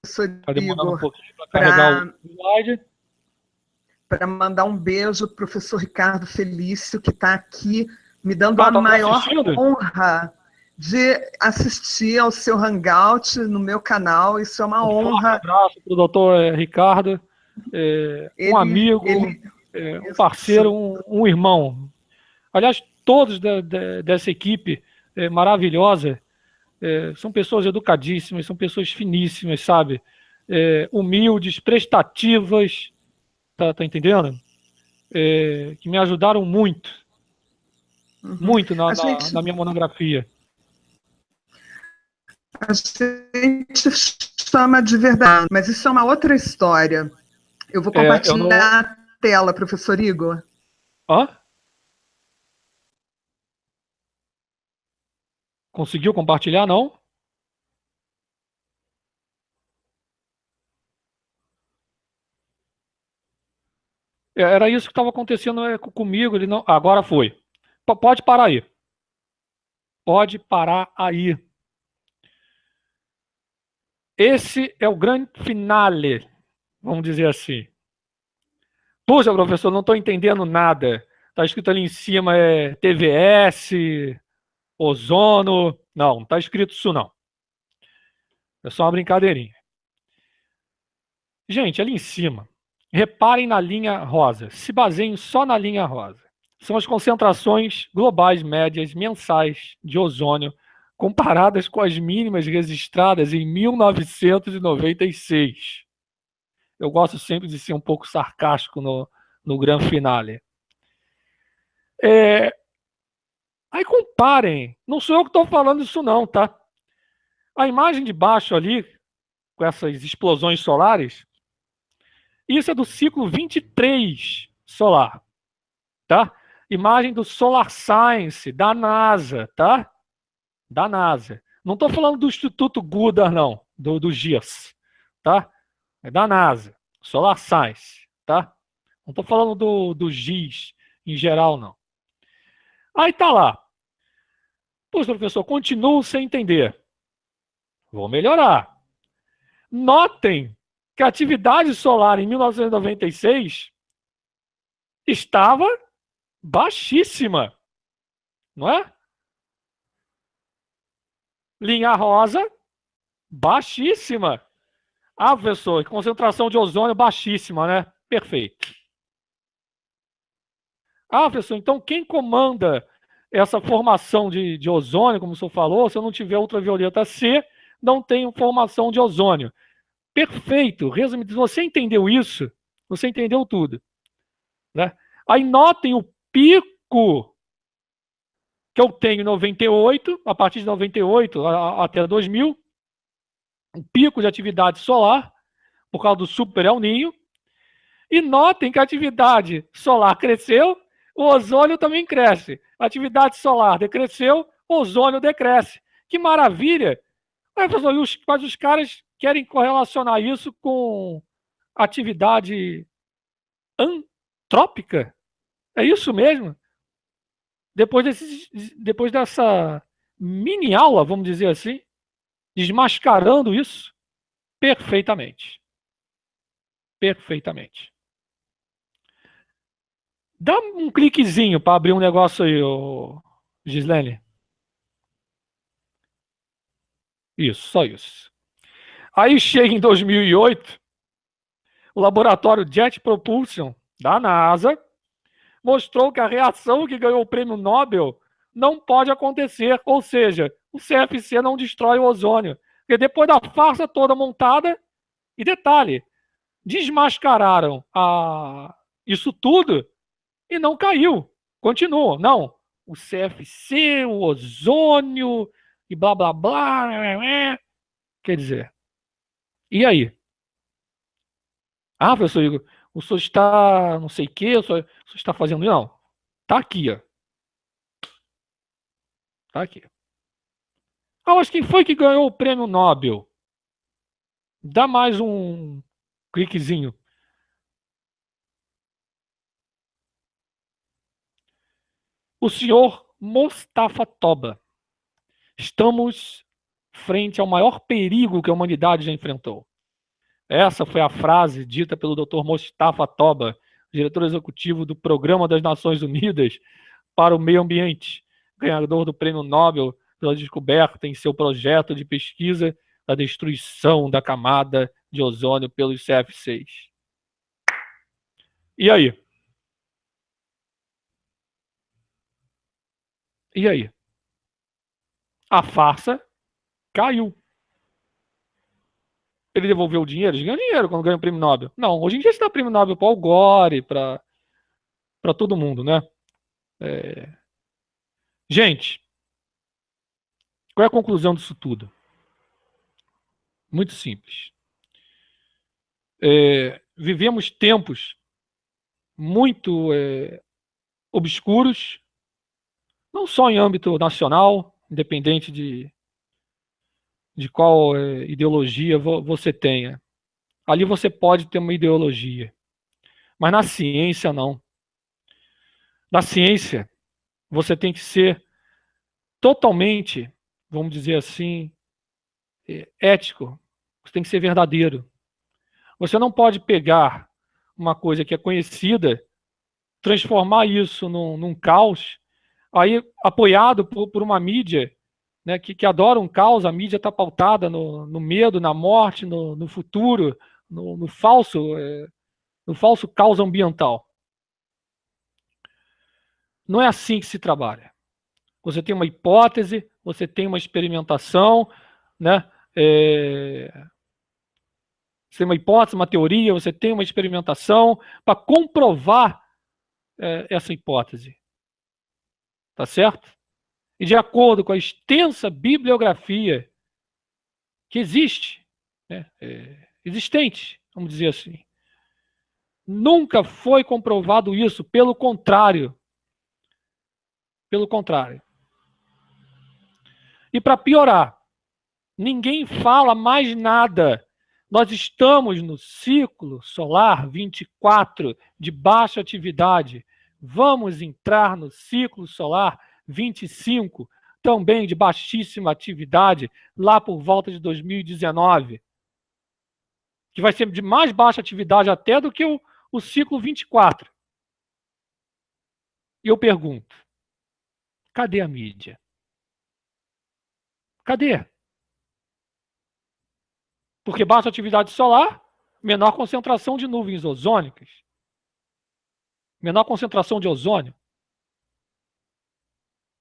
Está demorando um pouquinho para carregar o slide. Para mandar um beijo para o professor Ricardo Felício, que está aqui me dando a maior honra de assistir ao seu Hangout no meu canal. Isso é uma honra. Um abraço para o doutor Ricardo, um amigo, um parceiro, um irmão. Aliás, todos dessa equipe maravilhosa são pessoas educadíssimas, são pessoas finíssimas, sabe? Humildes, prestativas, tá entendendo? Que me ajudaram muito. Muito na minha monografia. A gente chama de verdade, mas isso é uma outra história. Eu vou compartilhar a tela, professor Igor. Conseguiu compartilhar, não? Era isso que estava acontecendo comigo. Ele não... Agora foi. Pode parar aí. Pode parar aí. Esse é o grande finale, vamos dizer assim. Puxa, professor, não estou entendendo nada. Está escrito ali em cima TVS, ozono. Não está escrito isso não. É só uma brincadeirinha. Gente, ali em cima, reparem na linha rosa. Se baseiem só na linha rosa. São as concentrações globais médias mensais de ozônio comparadas com as mínimas registradas em 1996. Eu gosto sempre de ser um pouco sarcástico no grande finale. Aí comparem. Não sou eu que estou falando isso não, tá? A imagem de baixo ali, com essas explosões solares, isso é do ciclo 23 solar, tá? Imagem do Solar Science, da NASA, tá? Da NASA. Não estou falando do Instituto Goddard, não, do GIAS, tá? É da NASA, Solar Science, tá? Não estou falando do GIS em geral, não. Aí tá lá. Pois, professor, continuo sem entender. Vou melhorar. Notem que a atividade solar em 1996 estava baixíssima, não é? Linha rosa, baixíssima. Professor, concentração de ozônio baixíssima, né? Perfeito. Professor, então quem comanda essa formação de ozônio, como o senhor falou, se eu não tiver ultravioleta C, não tenho formação de ozônio. Perfeito. Resumindo, se você entendeu isso, você entendeu tudo, né? Aí notem o pico que eu tenho em 98, a partir de 98 até 2000, um pico de atividade solar, por causa do Super El Niño. E notem que a atividade solar cresceu, o ozônio também cresce. A atividade solar decresceu, o ozônio decresce. Que maravilha! Mas os caras querem correlacionar isso com atividade antrópica? É isso mesmo? Depois dessa mini aula, vamos dizer assim, desmascarando isso perfeitamente. Perfeitamente. Dá um cliquezinho para abrir um negócio aí, Gislene? Isso, só isso. Aí chega em 2008, o laboratório Jet Propulsion da NASA mostrou que a reação que ganhou o prêmio Nobel não pode acontecer, ou seja, o CFC não destrói o ozônio. Porque depois da farsa toda montada, e detalhe, desmascararam isso tudo e não caiu. Continuou. Não, o CFC, o ozônio e blá blá blá. Quer dizer, e aí? Ah, professor Igor, o senhor está não sei o quê, o senhor está fazendo. Não, tá aqui, ó. Tá aqui. Ah, mas quem foi que ganhou o prêmio Nobel? Dá mais um cliquezinho. O senhor Mostafa Toba. Estamos frente ao maior perigo que a humanidade já enfrentou. Essa foi a frase dita pelo Dr. Mostafa Toba, diretor executivo do Programa das Nações Unidas para o Meio Ambiente, ganhador do Prêmio Nobel pela descoberta em seu projeto de pesquisa da destruição da camada de ozônio pelos CF6. E aí? E aí? A farsa caiu. Ele devolveu o dinheiro? Ele ganhou dinheiro quando ganha o prêmio Nobel. Não, hoje em dia você dá prêmio Nobel para o Gore, para todo mundo, né? É... Gente, qual é a conclusão disso tudo? Muito simples. Vivemos tempos muito obscuros, não só em âmbito nacional, independente de qual ideologia você tenha. Ali você pode ter uma ideologia, mas na ciência não. Na ciência, você tem que ser totalmente, vamos dizer assim, ético. Você tem que ser verdadeiro. Você não pode pegar uma coisa que é conhecida, transformar isso num caos, aí apoiado por uma mídia, né, que adora um caos. A mídia está pautada no medo, na morte, no futuro, no falso caos ambiental. Não é assim que se trabalha. Você tem uma hipótese, você tem uma experimentação, né? Você tem uma hipótese, uma teoria, você tem uma experimentação para comprovar essa hipótese. Tá certo? E de acordo com a extensa bibliografia que existe, né, existente, vamos dizer assim, nunca foi comprovado isso, pelo contrário. Pelo contrário. E para piorar, ninguém fala mais nada. Nós estamos no ciclo solar 24 de baixa atividade. Vamos entrar no ciclo solar 25, também de baixíssima atividade, lá por volta de 2019, que vai ser de mais baixa atividade até do que o ciclo 24. E eu pergunto, cadê a mídia? Cadê? Porque baixa atividade solar, menor concentração de nuvens ozônicas, menor concentração de ozônio,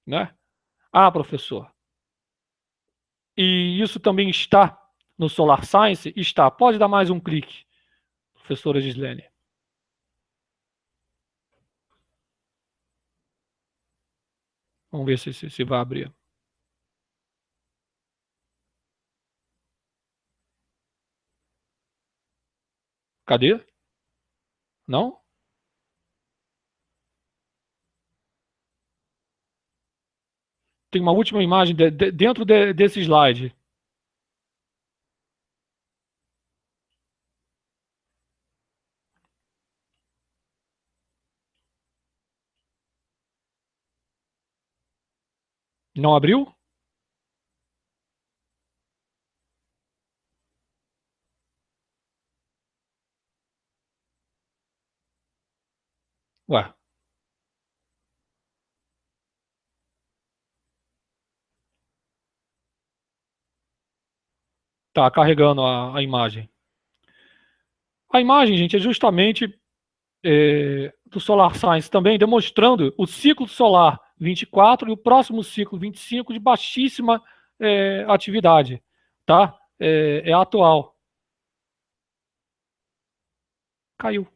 né? Ah, professor, e isso também está no Solar Science? Está. Pode dar mais um clique, professora Gislene. Vamos ver se vai abrir. Cadê? Não? Tem uma última imagem dentro desse slide. Não abriu? Ué. Tá carregando a imagem. A imagem, gente, é justamente do Solar Science também, demonstrando o ciclo solar 24 e o próximo ciclo 25 de baixíssima atividade, tá? É atual. Caiu.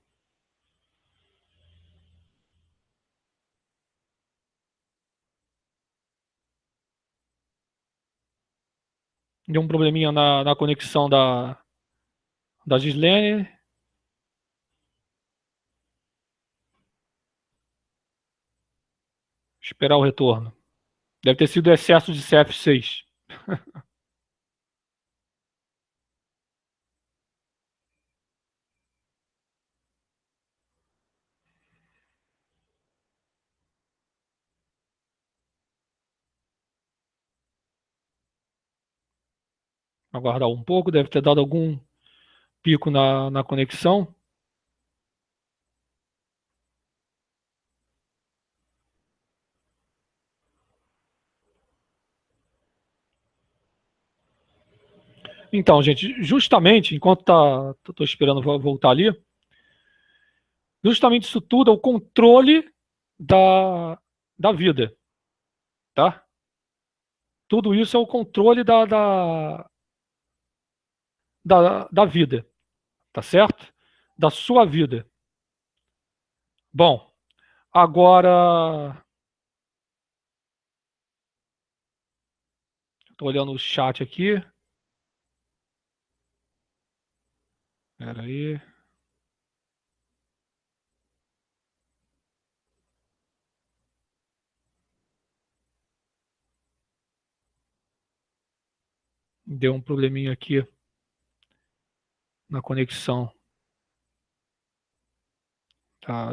Deu um probleminha na conexão da Gislene. Esperar o retorno. Deve ter sido excesso de CF6. Aguardar um pouco, deve ter dado algum pico na conexão. Então, gente, justamente, enquanto estou esperando voltar ali, justamente isso tudo é o controle da vida, tá? Tudo isso é o controle da vida, tá certo? Da sua vida. Bom, agora... Estou olhando o chat aqui. Espera aí. Deu um probleminha aqui na conexão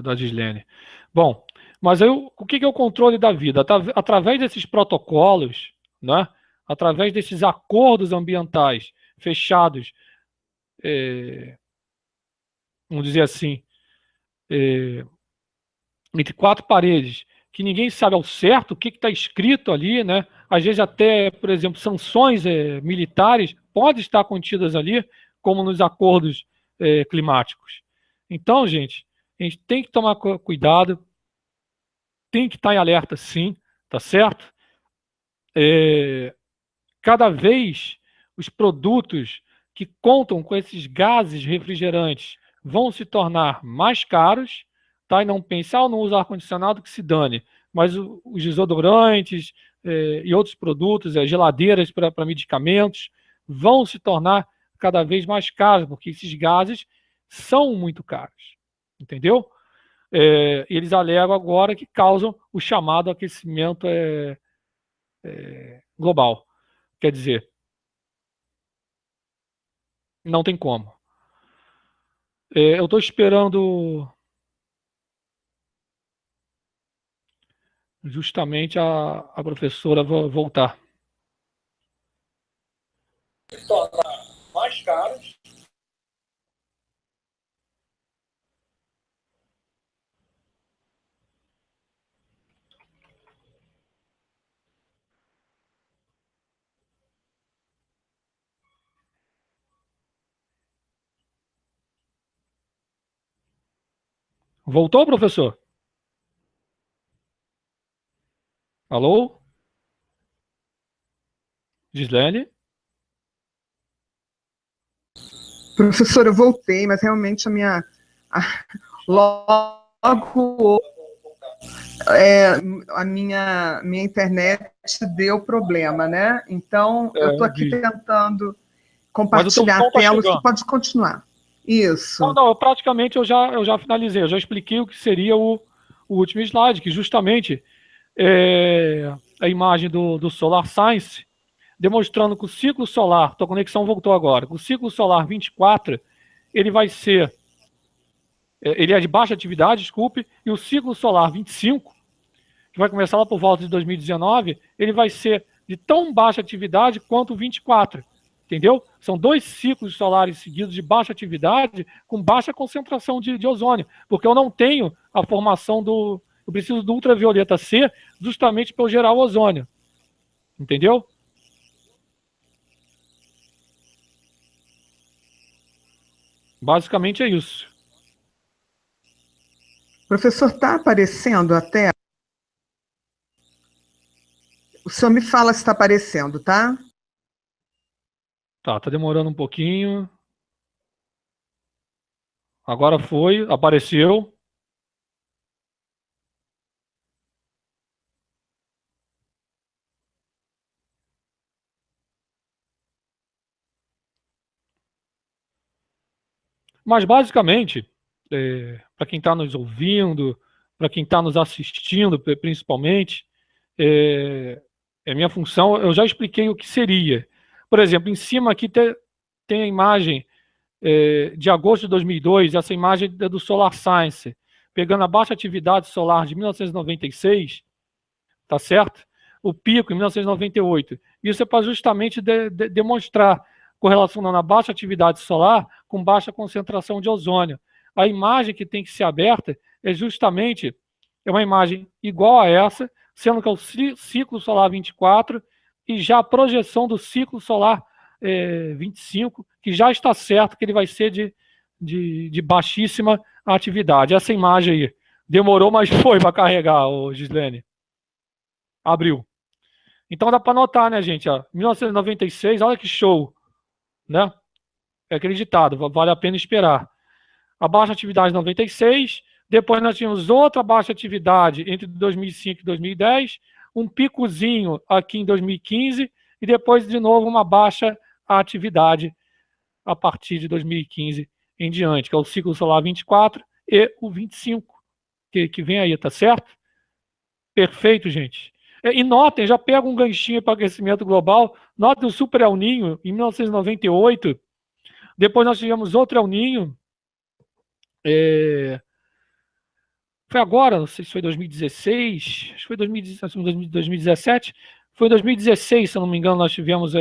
da Gislene. Bom, mas aí, o que é o controle da vida? Através desses protocolos, né? Através desses acordos ambientais fechados, vamos dizer assim, entre quatro paredes, que ninguém sabe ao certo o que está escrito ali, né? Às vezes até, por exemplo, sanções militares podem estar contidas ali, como nos acordos climáticos. Então, gente, a gente tem que tomar cuidado, tem que estar em alerta sim, tá certo? Cada vez os produtos que contam com esses gases refrigerantes vão se tornar mais caros, tá? E não pense, não uso ar-condicionado que se dane. Mas os desodorantes e outros produtos, geladeiras para medicamentos, vão se tornar cada vez mais caros, porque esses gases são muito caros. Entendeu? Eles alegam agora que causam o chamado aquecimento global. Quer dizer, não tem como. Eu estou esperando justamente a professora voltar. Se tornar mais caros. Voltou, professor? Alô? Gislene? Professor, eu voltei, mas realmente logo a minha internet você problema, né? Então, eu estou aqui tentando compartilhar a tela, você pode continuar. Isso. Não, praticamente eu já finalizei, eu já expliquei o que seria o último slide, que justamente a imagem do Solar Science, demonstrando que o ciclo solar, tua conexão voltou agora, o ciclo solar 24, ele vai ser, ele é de baixa atividade, desculpe, e o ciclo solar 25, que vai começar lá por volta de 2019, ele vai ser de tão baixa atividade quanto o 24, entendeu? São dois ciclos solares seguidos de baixa atividade com baixa concentração de ozônio, porque eu não tenho a formação eu preciso do ultravioleta C justamente para eu gerar o ozônio, entendeu? Basicamente é isso. Professor, está aparecendo a tela? O senhor me fala se está aparecendo, tá? Tá demorando um pouquinho. Agora foi, apareceu. Mas basicamente, para quem está nos ouvindo, para quem está nos assistindo, principalmente, é, é minha função. Eu já expliquei o que seria. Por exemplo, em cima aqui tem a imagem de agosto de 2002. Essa imagem é do Solar Science, pegando a baixa atividade solar de 1996, tá certo? O pico em 1998. Isso é para justamente demonstrar correlação na baixa atividade solar com baixa concentração de ozônio. A imagem que tem que ser aberta é justamente uma imagem igual a essa, sendo que é o ciclo solar 24 e já a projeção do ciclo solar 25, que já está certo que ele vai ser de baixíssima atividade. Essa imagem aí demorou, mas foi para carregar, Gislene. Abriu. Então dá para notar, né, gente? Ó, 1996, olha que show, né? É acreditado, vale a pena esperar. A baixa atividade 96, depois nós tínhamos outra baixa atividade entre 2005 e 2010, um picozinho aqui em 2015 e depois de novo uma baixa atividade a partir de 2015 em diante, que é o ciclo solar 24 e o 25, que vem aí, tá certo? Perfeito, gente. E notem, já pega um ganchinho para aquecimento global. Notem o Super El Niño em 1998. Depois nós tivemos outro El Niño. Foi agora, não sei se foi 2016, acho que foi 2017. Foi em 2016, se eu não me engano, nós tivemos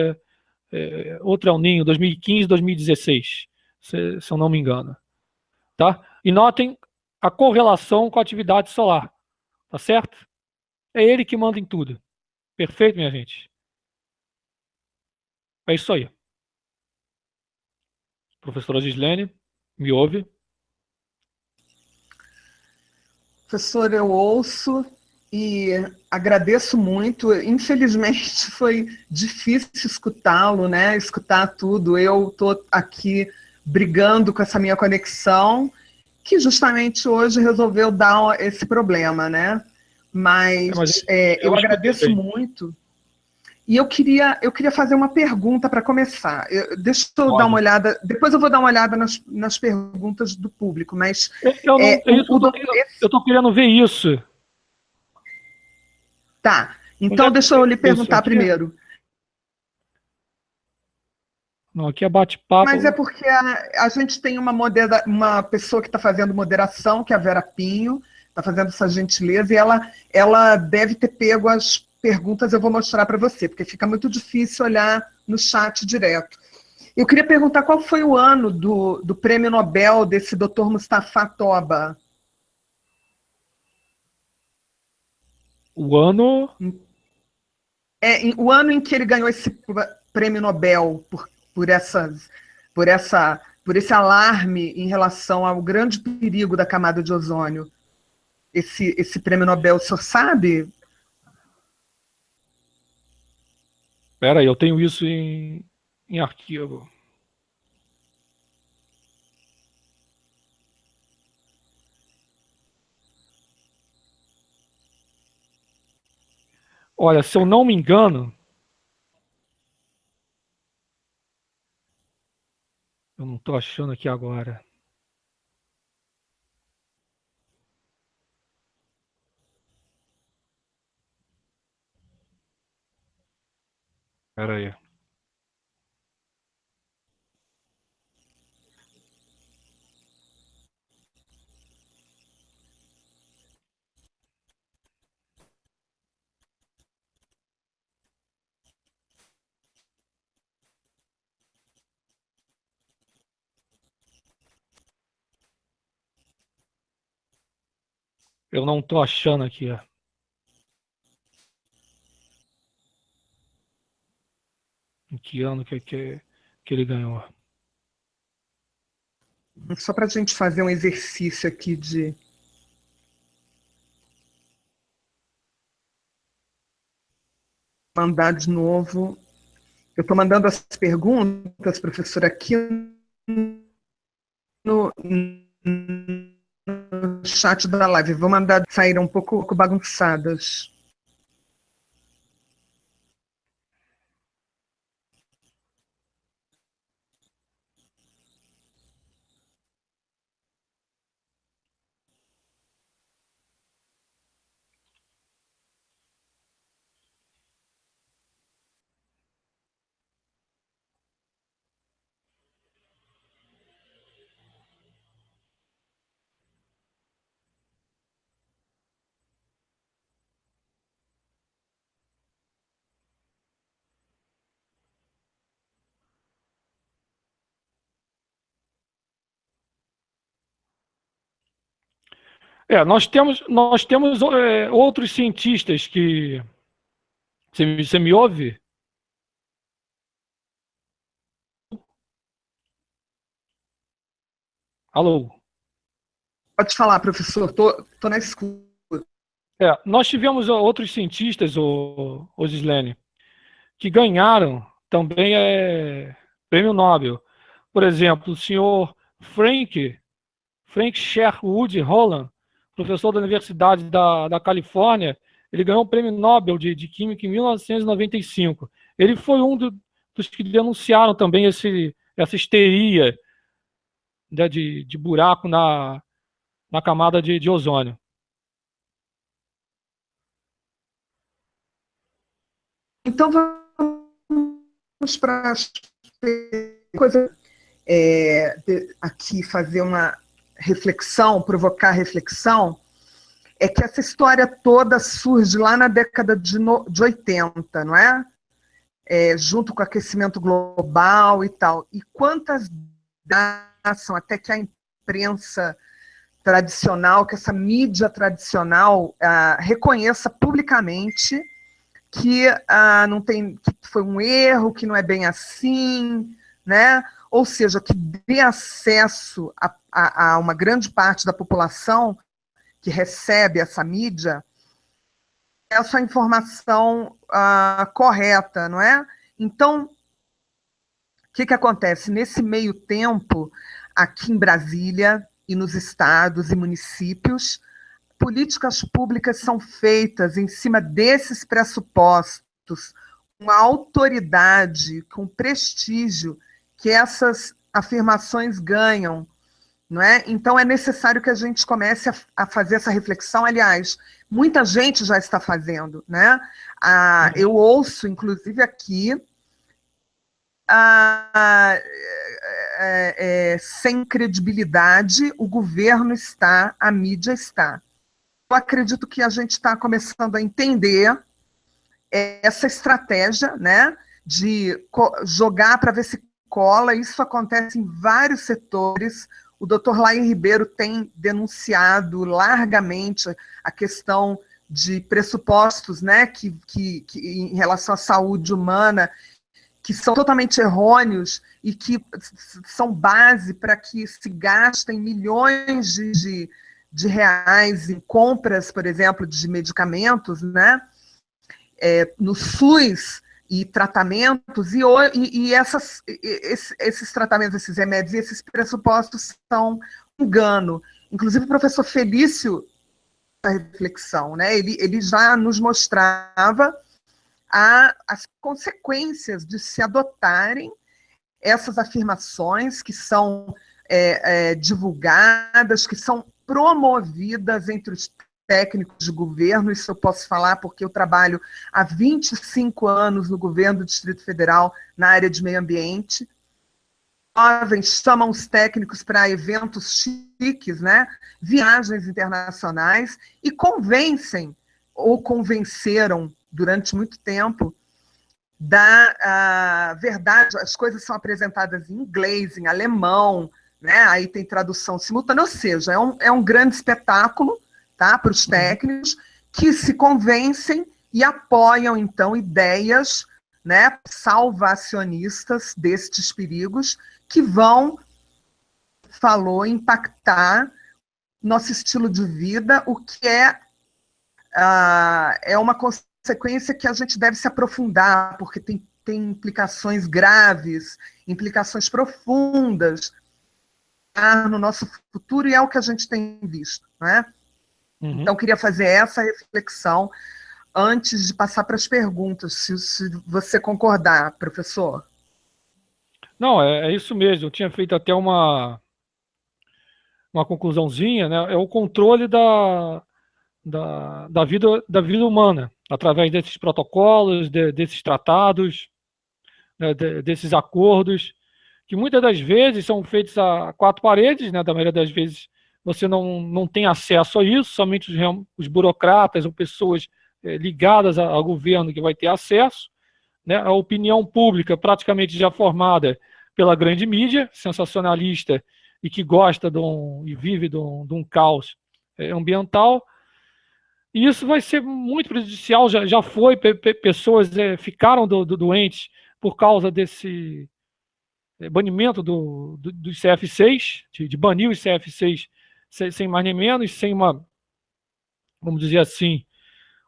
outro El Niño, 2015, 2016, se eu não me engano. Tá? E notem a correlação com a atividade solar. Tá certo? É ele que manda em tudo. Perfeito, minha gente? É isso aí. Professora Gislene, me ouve? Professor, eu ouço e agradeço muito. Infelizmente foi difícil escutá-lo, né? Escutar tudo. Eu estou aqui brigando com essa minha conexão, que justamente hoje resolveu dar esse problema, né? Mas Mas eu eu escutei agradeço bem. muito. E eu queria fazer uma pergunta para começar. Deixa eu dar uma Pode. olhada, depois eu vou dar uma olhada nas perguntas do público, mas Eu não, é isso que o doutor. eu tô querendo ver isso. Tá, Onde então é que eu deixa eu tenho lhe isso? perguntar Aqui? primeiro. Não, aqui é Mas é bate-papo. porque a gente tem uma pessoa que está fazendo moderação, que é a Vera Pinho, está fazendo essa gentileza, e ela deve ter pego as perguntas, eu vou mostrar para você, porque fica muito difícil olhar no chat direto. Eu queria perguntar qual foi o ano do prêmio Nobel desse Dr. Mustafa Toba. O ano. O ano em que ele ganhou esse prêmio Nobel por esse alarme em relação ao grande perigo da camada de ozônio. Esse prêmio Nobel, o senhor sabe? Pera aí, eu tenho isso em arquivo. Olha, se eu não me engano, eu não estou achando aqui agora. Pera aí. Eu não estou achando aqui. Ó. Em que ano que ele ganhou. Só para a gente fazer um exercício aqui de mandar de novo. Eu estou mandando as perguntas, professora, aqui no chat da live. Vou mandar, saíram um pouco bagunçadas. Nós temos outros cientistas que... Você me ouve? Alô? Pode falar, professor, estou na escuta. Nós tivemos outros cientistas, o Gislene, que ganharam também prêmio Nobel. Por exemplo, o senhor Frank Sherwood Holland, professor da Universidade da Califórnia, ele ganhou o prêmio Nobel de Química em 1995. Ele foi um dos que denunciaram também essa histeria, né, de buraco na camada de ozônio. Então, vamos para as coisas. Aqui fazer uma reflexão, provocar reflexão, é que essa história toda surge lá na década de 80, não é? Junto com o aquecimento global e tal. E quantas são até que a imprensa tradicional, que essa mídia tradicional reconheça publicamente que não tem, que foi um erro, que não é bem assim, né? Ou seja, que dê acesso a uma grande parte da população que recebe essa mídia essa informação correta, não é? Então, o que acontece? Nesse meio tempo, aqui em Brasília e nos estados e municípios, políticas públicas são feitas em cima desses pressupostos, com a autoridade, com o prestígio que essas afirmações ganham, não é? Então, é necessário que a gente comece a fazer essa reflexão. Aliás, muita gente já está fazendo, né? Eu ouço, inclusive aqui, sem credibilidade, o governo está, a mídia está. Eu acredito que a gente está começando a entender essa estratégia, né, de jogar para ver se cola. Isso acontece em vários setores. O doutor Lair Ribeiro tem denunciado largamente a questão de pressupostos, né, que em relação à saúde humana, que são totalmente errôneos e que são base para que se gastem milhões de reais em compras, por exemplo, de medicamentos, né, no SUS, e tratamentos, e esses tratamentos, esses remédios e esses pressupostos são um engano. Inclusive, o professor Felício, a reflexão, né, ele já nos mostrava as consequências de se adotarem essas afirmações que são divulgadas, que são promovidas entre os técnicos de governo. Isso eu posso falar porque eu trabalho há 25 anos no governo do Distrito Federal na área de meio ambiente. Jovens chamam os técnicos para eventos chiques, né? Viagens internacionais, e convencem, ou convenceram durante muito tempo, da verdade. As coisas são apresentadas em inglês, em alemão, né? Aí tem tradução simultânea, ou seja, é um grande espetáculo, tá, para os técnicos, que se convencem e apoiam, então, ideias, né, salvacionistas destes perigos, que vão falou, impactar nosso estilo de vida, o que é uma consequência que a gente deve se aprofundar, porque tem implicações graves, implicações profundas no nosso futuro, e é o que a gente tem visto, né? Então, queria fazer essa reflexão antes de passar para as perguntas, se você concordar, professor. Não, é isso mesmo. Eu tinha feito até uma conclusãozinha, né? É o controle da vida humana, através desses protocolos, desses tratados, né, desses acordos, que muitas das vezes são feitos a quatro paredes, né? Da maioria das vezes você não tem acesso a isso, somente os burocratas ou pessoas ligadas ao governo que vai ter acesso, né? A opinião pública praticamente já formada pela grande mídia, sensacionalista e que gosta e vive de um caos ambiental. E isso vai ser muito prejudicial, já foi, pessoas ficaram doentes por causa desse banimento dos CF6, de banir os CF6 sem mais nem menos, sem uma, vamos dizer assim,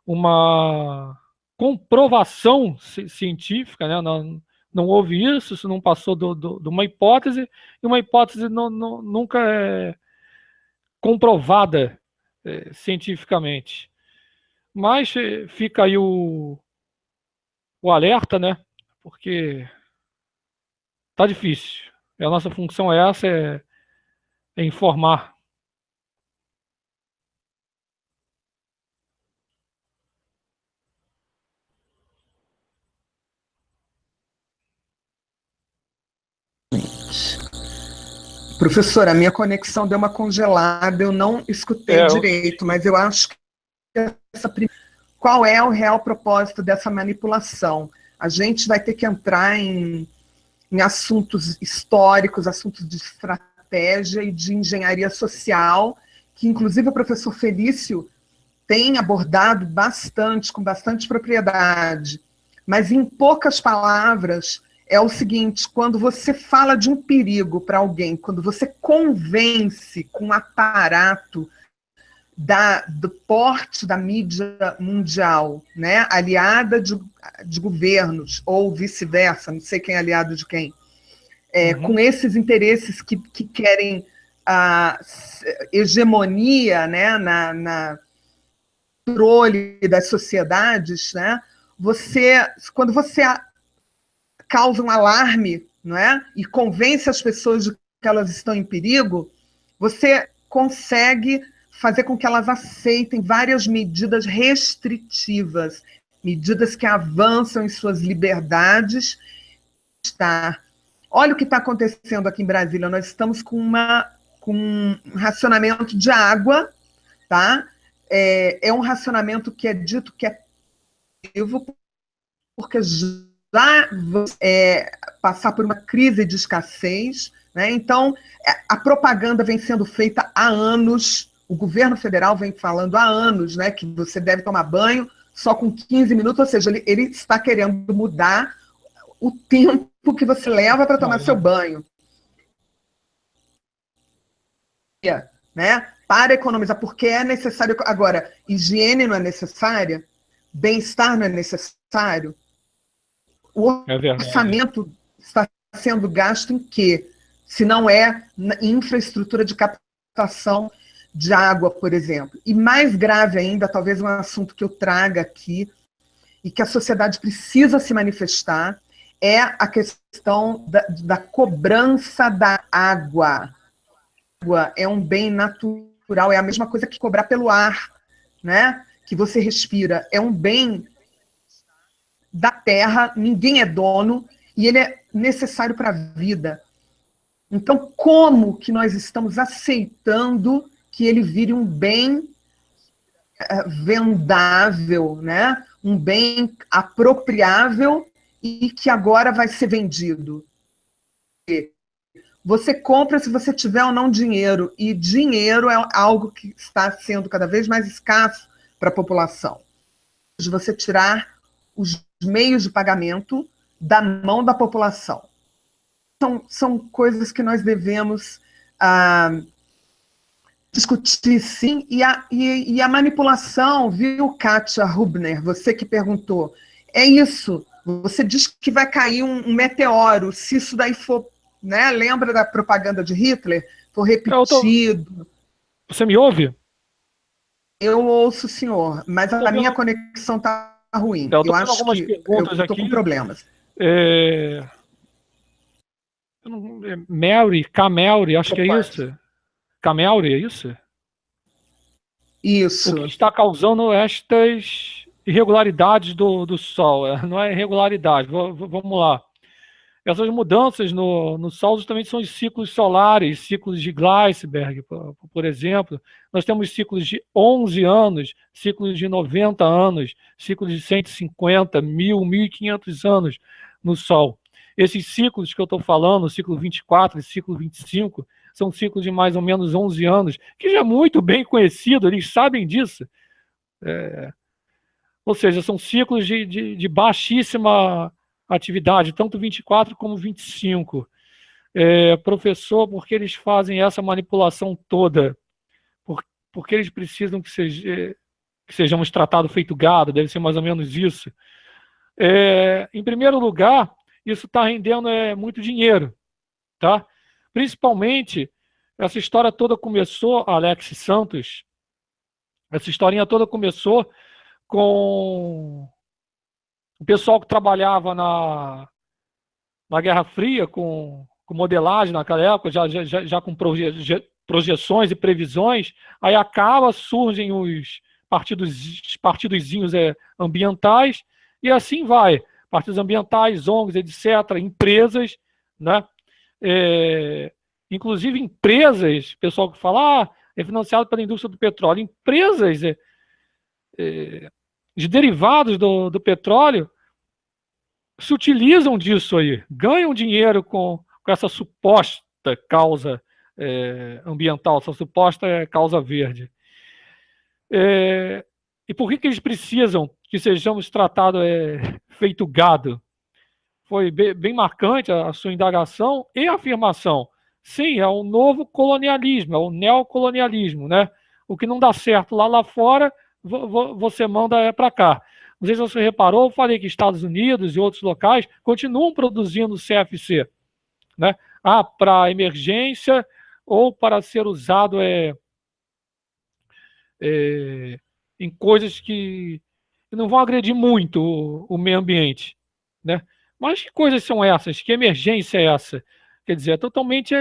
uma comprovação científica, né? Não houve isso não passou de uma hipótese, e uma hipótese nunca é comprovada cientificamente. Mas fica aí o alerta, né? Porque tá difícil. A nossa função é essa, é informar. Professora, a minha conexão deu uma congelada, eu não escutei direito, mas eu acho que qual é o real propósito dessa manipulação? A gente vai ter que entrar em assuntos históricos, assuntos de estratégia e de engenharia social, que inclusive o professor Felício tem abordado bastante, com bastante propriedade. Mas, em poucas palavras, é o seguinte: quando você fala de um perigo para alguém, quando você convence com um aparato do porte da mídia mundial, né, aliada de governos, ou vice-versa, não sei quem é aliado de quem, com esses interesses que querem a hegemonia, né, na controle das sociedades, né, quando você causa um alarme, não é, e convence as pessoas de que elas estão em perigo, você consegue fazer com que elas aceitem várias medidas restritivas, medidas que avançam em suas liberdades. Olha o que está acontecendo aqui em Brasília. Nós estamos com um racionamento de água, tá? É um racionamento que é dito que é positivo, porque já passar por uma crise de escassez, né? Então, a propaganda vem sendo feita há anos. O governo federal vem falando há anos, né, que você deve tomar banho só com 15 minutos, ou seja, ele está querendo mudar o tempo que você leva para tomar seu banho. Né? Para economizar, porque é necessário. Agora, higiene não é necessária? Bem-estar não é necessário? O orçamento está sendo gasto em quê? Se não é na infraestrutura de captação de água, por exemplo. E mais grave ainda, talvez um assunto que eu traga aqui, e que a sociedade precisa se manifestar, é a questão da cobrança da água. A água é um bem natural, é a mesma coisa que cobrar pelo ar, né? Que você respira. É um bem da terra, ninguém é dono, e ele é necessário para a vida. Então, como que nós estamos aceitando que ele vire um bem vendável, né? Um bem apropriável e que agora vai ser vendido? Você compra se você tiver ou não dinheiro, e dinheiro é algo que está sendo cada vez mais escasso para a população. De você tirar os meios de pagamento da mão da população. São coisas que nós devemos discutir, sim. E a manipulação, viu, Kátia Rubner, você que perguntou, é isso. Você diz que vai cair um meteoro, se isso daí for, né, lembra da propaganda de Hitler? For repetido. Você me ouve? Eu ouço o senhor, mas a minha vendo... conexão está ruim. Eu acho algumas que perguntas eu estou com problemas. Mary, Camelry, acho que é isso. Camelry, é isso? Isso. O que está causando estas irregularidades do Sol? Não é irregularidade, vamos lá. Essas mudanças no Sol justamente são os ciclos solares, ciclos de Gleisberg, por exemplo. Nós temos ciclos de 11 anos, ciclos de 90 anos, ciclos de 150, 1.000, 1.500 anos no Sol. Esses ciclos que eu estou falando, o ciclo 24 e o ciclo 25, são ciclos de mais ou menos 11 anos, que já é muito bem conhecido, eles sabem disso. Ou seja, são ciclos de baixíssima atividade, tanto 24 como 25. Professor, por que eles fazem essa manipulação toda? Porque eles precisam que sejamos tratados feito gado, deve ser mais ou menos isso. Em primeiro lugar, isso está rendendo muito dinheiro, tá? Principalmente, essa história toda começou, Alex Santos, essa historinha toda começou com o pessoal que trabalhava na Guerra Fria, com modelagem naquela época, já com projeções e previsões, aí surgem os partidozinhos ambientais, e assim vai. Partidos ambientais, ONGs, etc., empresas, né? Inclusive empresas, pessoal que fala, é financiado pela indústria do petróleo, empresas de derivados do petróleo se utilizam disso aí, ganham dinheiro com essa suposta causa ambiental, essa suposta causa verde. E por que eles precisam que sejamos tratados feito gado? Foi bem marcante a sua indagação e afirmação. Sim, é um novo colonialismo, é o neocolonialismo, né? O que não dá certo lá fora, você manda para cá. Não sei se você reparou, eu falei que Estados Unidos e outros locais continuam produzindo CFC, né? Para emergência ou para ser usado em coisas que não vão agredir muito o meio ambiente, né? Mas que coisas são essas? Que emergência é essa? Quer dizer, é totalmente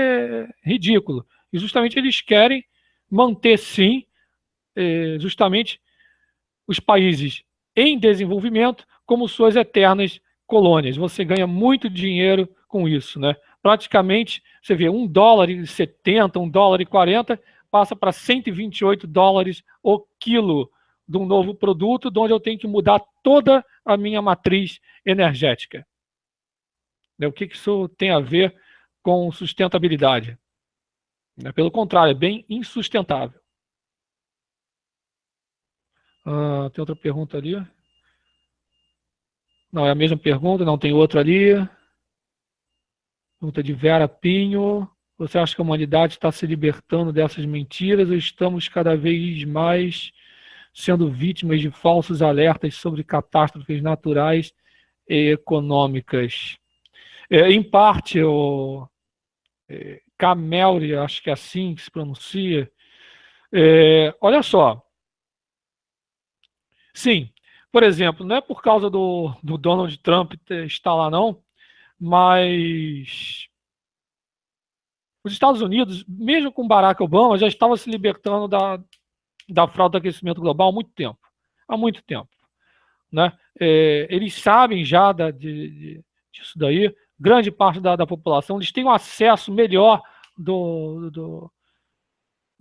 ridículo. E justamente eles querem manter, sim, justamente os países em desenvolvimento como suas eternas colônias. Você ganha muito dinheiro com isso, né? Praticamente, você vê $1,70, $1,40, passa para $128 o quilo de um novo produto, de onde eu tenho que mudar toda a minha matriz energética. O que isso tem a ver com sustentabilidade? Pelo contrário, é bem insustentável. Tem outra pergunta ali? Não, é a mesma pergunta, não tem outra ali. Pergunta de Vera Pinho. Você acha que a humanidade está se libertando dessas mentiras ou estamos cada vez mais sendo vítimas de falsos alertas sobre catástrofes naturais e econômicas? Em parte, o Camelri, acho que é assim que se pronuncia. Olha só. Sim, por exemplo, não é por causa do Donald Trump estar lá, não, mas os Estados Unidos, mesmo com Barack Obama, já estava se libertando da fraude do aquecimento global há muito tempo. Há muito tempo. Né? Eles sabem já disso daí, grande parte da população, eles têm um acesso melhor do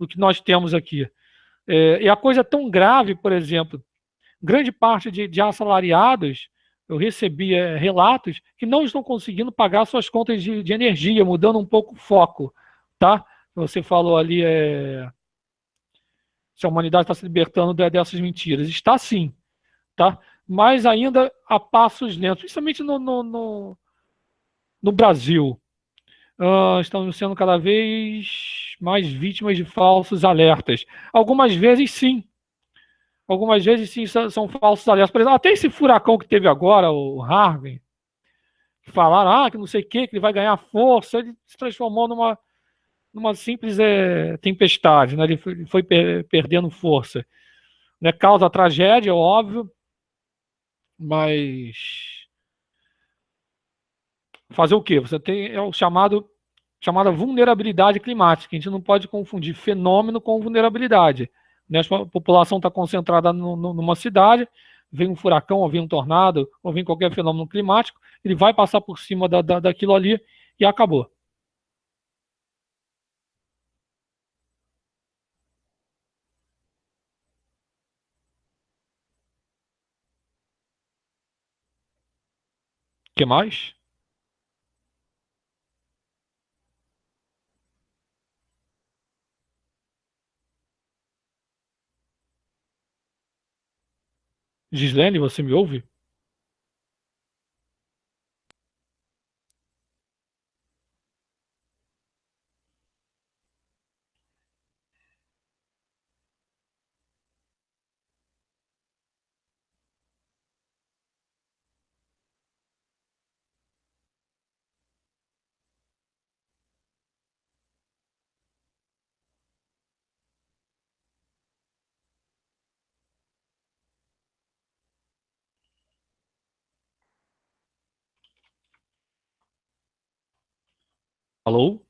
que nós temos aqui. E a coisa é tão grave, por exemplo, grande parte de assalariados, eu recebi relatos que não estão conseguindo pagar suas contas de energia, mudando um pouco o foco, tá? Você falou ali, se a humanidade está se libertando dessas mentiras. Está sim, tá? Mas ainda a passos lentos, principalmente no Brasil. Estamos sendo cada vez mais vítimas de falsos alertas. Algumas vezes sim. Algumas vezes sim são falsos alertas. Por exemplo, até esse furacão que teve agora, o Harvey, que falaram que não sei o que ele vai ganhar força, ele se transformou numa simples tempestade, né? Ele foi perdendo força. Né? Causa tragédia, óbvio, mas fazer o quê? Você tem chamada vulnerabilidade climática. A gente não pode confundir fenômeno com vulnerabilidade. Né? A população está concentrada numa cidade, vem um furacão, ou vem um tornado, ou vem qualquer fenômeno climático, ele vai passar por cima daquilo ali e acabou. O que mais? Gislene, você me ouve? Alô?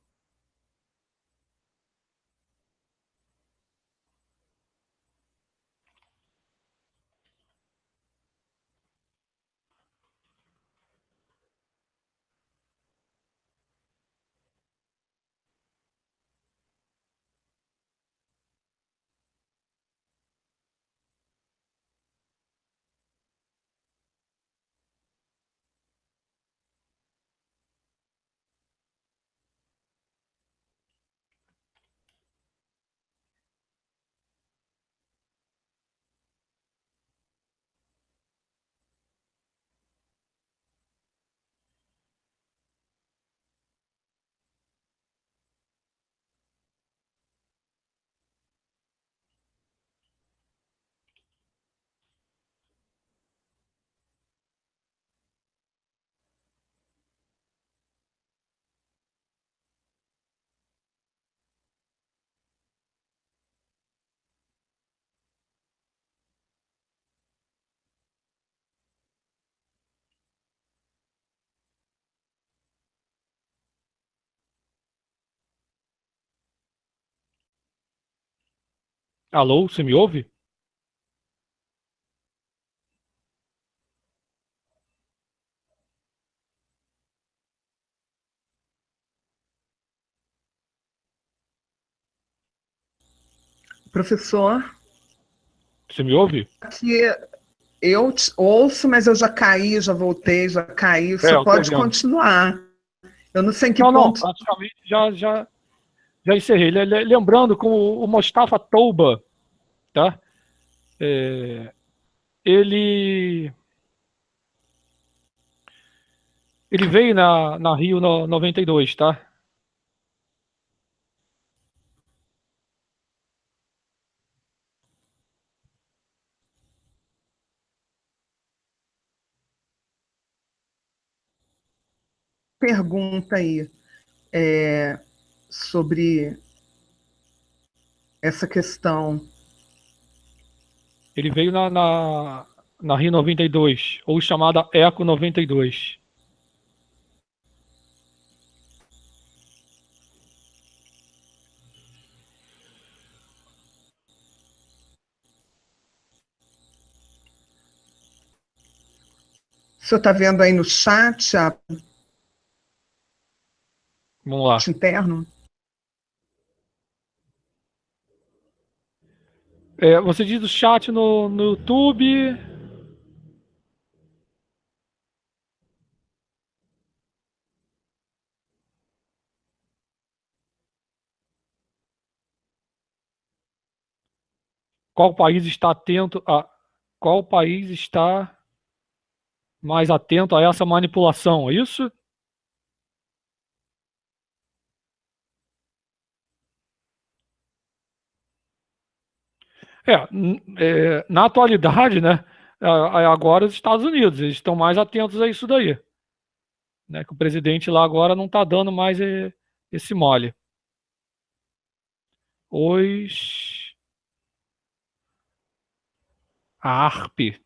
Alô, você me ouve? Professor, Você me ouve? aqui eu te ouço, mas eu já caí, já voltei, já caí. Você Eu tô pode vendo. continuar. Eu não sei em que Não, ponto. praticamente já encerrei. Lembrando com o Mostafa Touba, tá? É, ele, ele veio na Rio 92, tá? Pergunta aí sobre essa questão. Ele veio na Rio 92, ou chamada Eco 92. O senhor está vendo aí no chat, Vamos lá. interno? Você diz o chat no YouTube. Qual país está atento a. Qual país está mais atento a essa manipulação? É isso? Na atualidade, né, agora os Estados Unidos, eles estão mais atentos a isso daí, né, que o presidente lá agora não está dando mais esse mole. A ARP.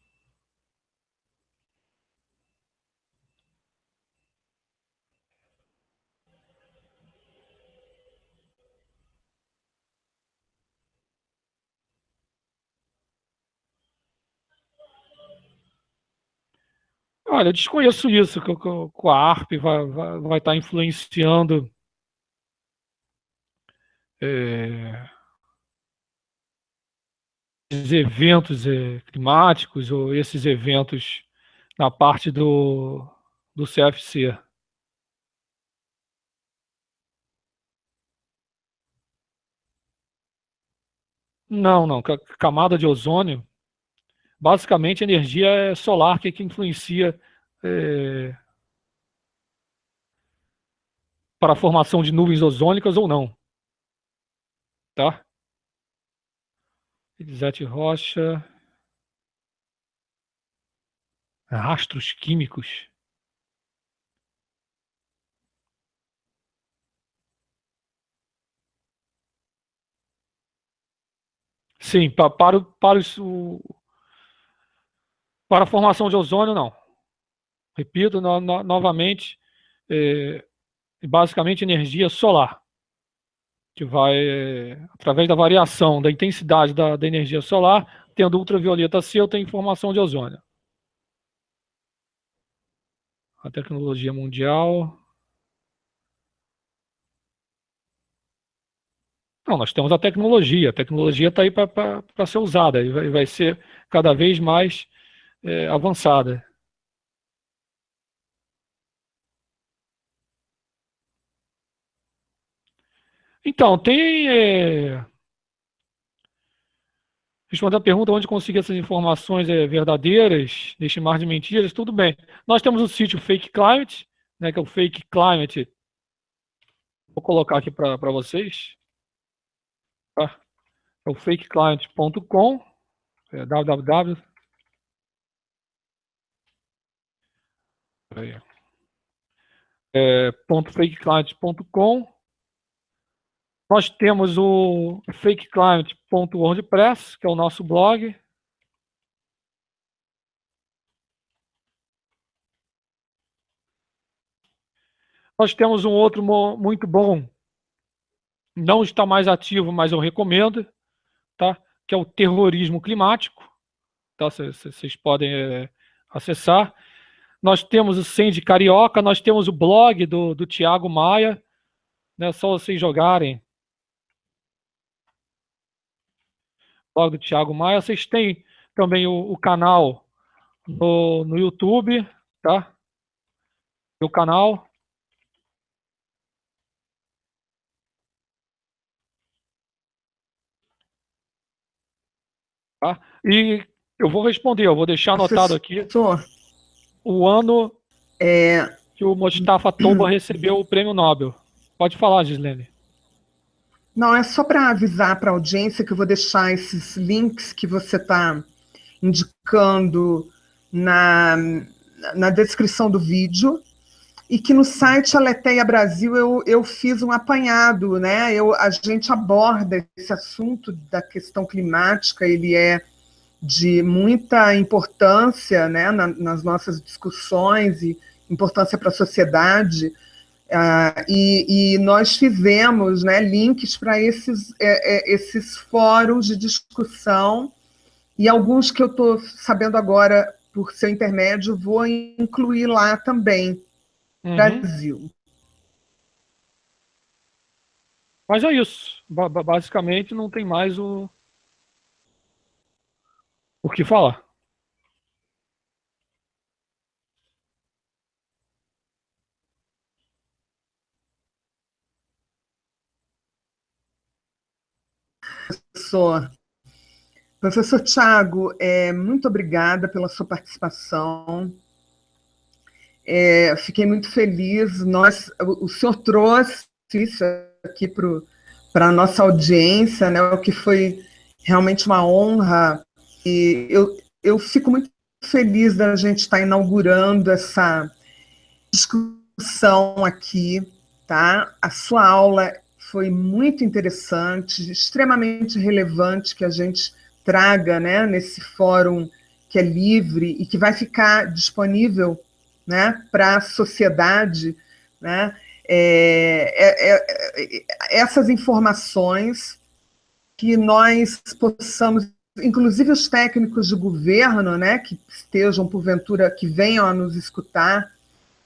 Olha, eu desconheço isso, que a ARP vai estar influenciando esses eventos climáticos ou esses eventos na parte do CFC. Não, não. Camada de ozônio, basicamente, a energia solar que influencia para a formação de nuvens ozônicas ou não. Tá? Elisete Rocha. Rastros químicos. Sim, para a formação de ozônio, não. Repito novamente, basicamente energia solar, que vai, através da variação da intensidade da energia solar, tendo ultravioleta C, eu tenho formação de ozônio. A tecnologia mundial. Não, nós temos a tecnologia está aí para ser usada e vai ser cada vez mais avançada. Então, respondendo a pergunta onde conseguir essas informações verdadeiras, neste mar de mentiras, tudo bem. Nós temos o sítio Fake Climate, né, que é o Fake Climate. Vou colocar aqui para vocês. Tá? É o fakeclimate.com, www. .fakeclimate.com. Nós temos o fakeclimate.wordpress, que é o nosso blog. Nós temos um outro muito bom, não está mais ativo, mas eu recomendo, tá? Que é o Terrorismo Climático. Tá? Vocês podem acessar. Nós temos o Sandy Carioca, nós temos o blog do Thiago Maia, né? Só vocês jogarem blog do Thiago Maia. Vocês têm também o canal no YouTube, tá? O canal. Tá? E eu vou responder, eu vou deixar anotado aqui o ano que o Mostafa Tomba recebeu o prêmio Nobel. Pode falar, Gislene. Não, é só para avisar para a audiência que eu vou deixar esses links que você está indicando na descrição do vídeo, e que no site Aletheia Brasil eu fiz um apanhado, né? A gente aborda esse assunto da questão climática, ele é de muita importância, né, nas nossas discussões e importância para a sociedade. E nós fizemos, né, links para esses fóruns de discussão, e alguns que eu estou sabendo agora, por seu intermédio, vou incluir lá também. Brasil. Mas é isso. Basicamente, não tem mais o que falar. Professor Thiago, muito obrigada pela sua participação. Fiquei muito feliz. O senhor trouxe isso aqui para a nossa audiência, né, o que foi realmente uma honra, e eu fico muito feliz da gente estar inaugurando essa discussão aqui, tá? A sua aula foi muito interessante, extremamente relevante que a gente traga, né, nesse fórum que é livre e que vai ficar disponível, né, para a sociedade, né? Essas informações que nós possamos, inclusive os técnicos de governo, né, que estejam porventura, que venham a nos escutar,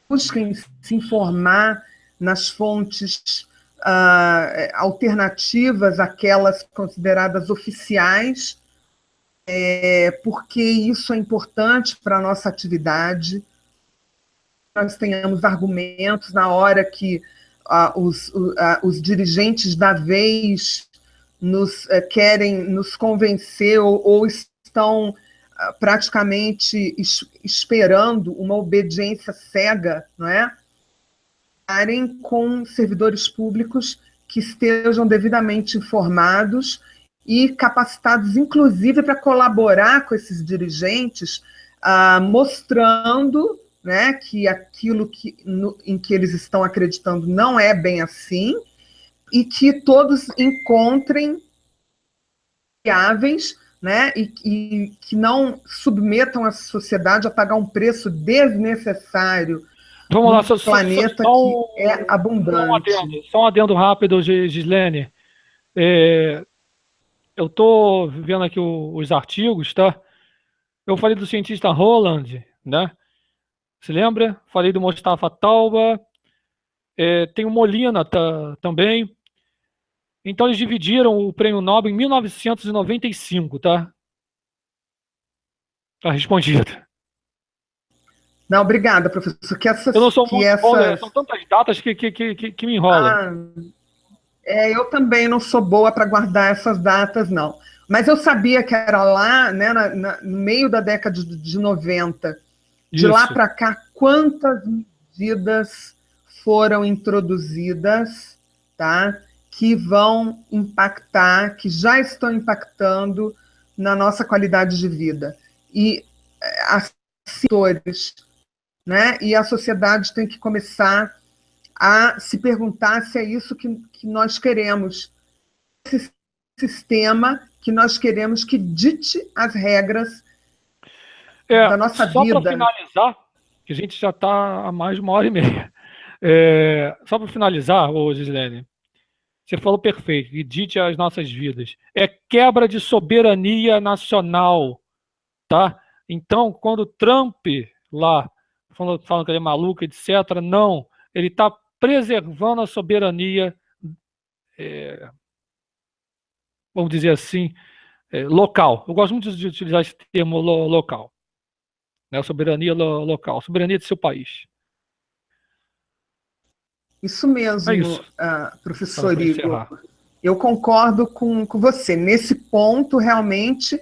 busquem se informar nas fontes alternativas àquelas consideradas oficiais, porque isso é importante para a nossa atividade. Nós tenhamos argumentos na hora que os dirigentes da vez querem nos convencer ou estão praticamente esperando uma obediência cega, não é? Estarem com servidores públicos que estejam devidamente informados e capacitados, inclusive, para colaborar com esses dirigentes, mostrando, né, que aquilo em que eles estão acreditando não é bem assim, e que todos encontrem viáveis, né, e que não submetam a sociedade a pagar um preço desnecessário Vamos lá, num planeta que é abundante. Só um adendo rápido, Gislene. Eu estou vendo aqui os artigos, tá? Eu falei do cientista Roland, né? Se lembra? Falei do Mustafa Tauba. Tem o Molina também. Então eles dividiram o prêmio Nobel em 1995, tá? Tá respondido. Não, obrigada, professor. Eu não sou muito bom, né? São tantas datas que me enrolam. Eu também não sou boa para guardar essas datas, não. Mas eu sabia que era lá, né, no meio da década de 90. De lá para cá, quantas medidas foram introduzidas, tá, que vão impactar, que já estão impactando na nossa qualidade de vida. E as setores, né, e a sociedade tem que começar a se perguntar se é isso que nós queremos. Esse sistema que nós queremos que dite as regras da nossa vida. Só para finalizar, que a gente já está há mais de 1h30. Só para finalizar, Gislene, você falou perfeito, que dite as nossas vidas. É quebra de soberania nacional, tá? Então, quando Trump lá, falando que ele é maluco, etc., não, ele está preservando a soberania, vamos dizer assim, local. Eu gosto muito de utilizar esse termo local. Né? Soberania local, soberania do seu país. Isso mesmo, isso. Professor Igor. Eu concordo com você. Nesse ponto, realmente...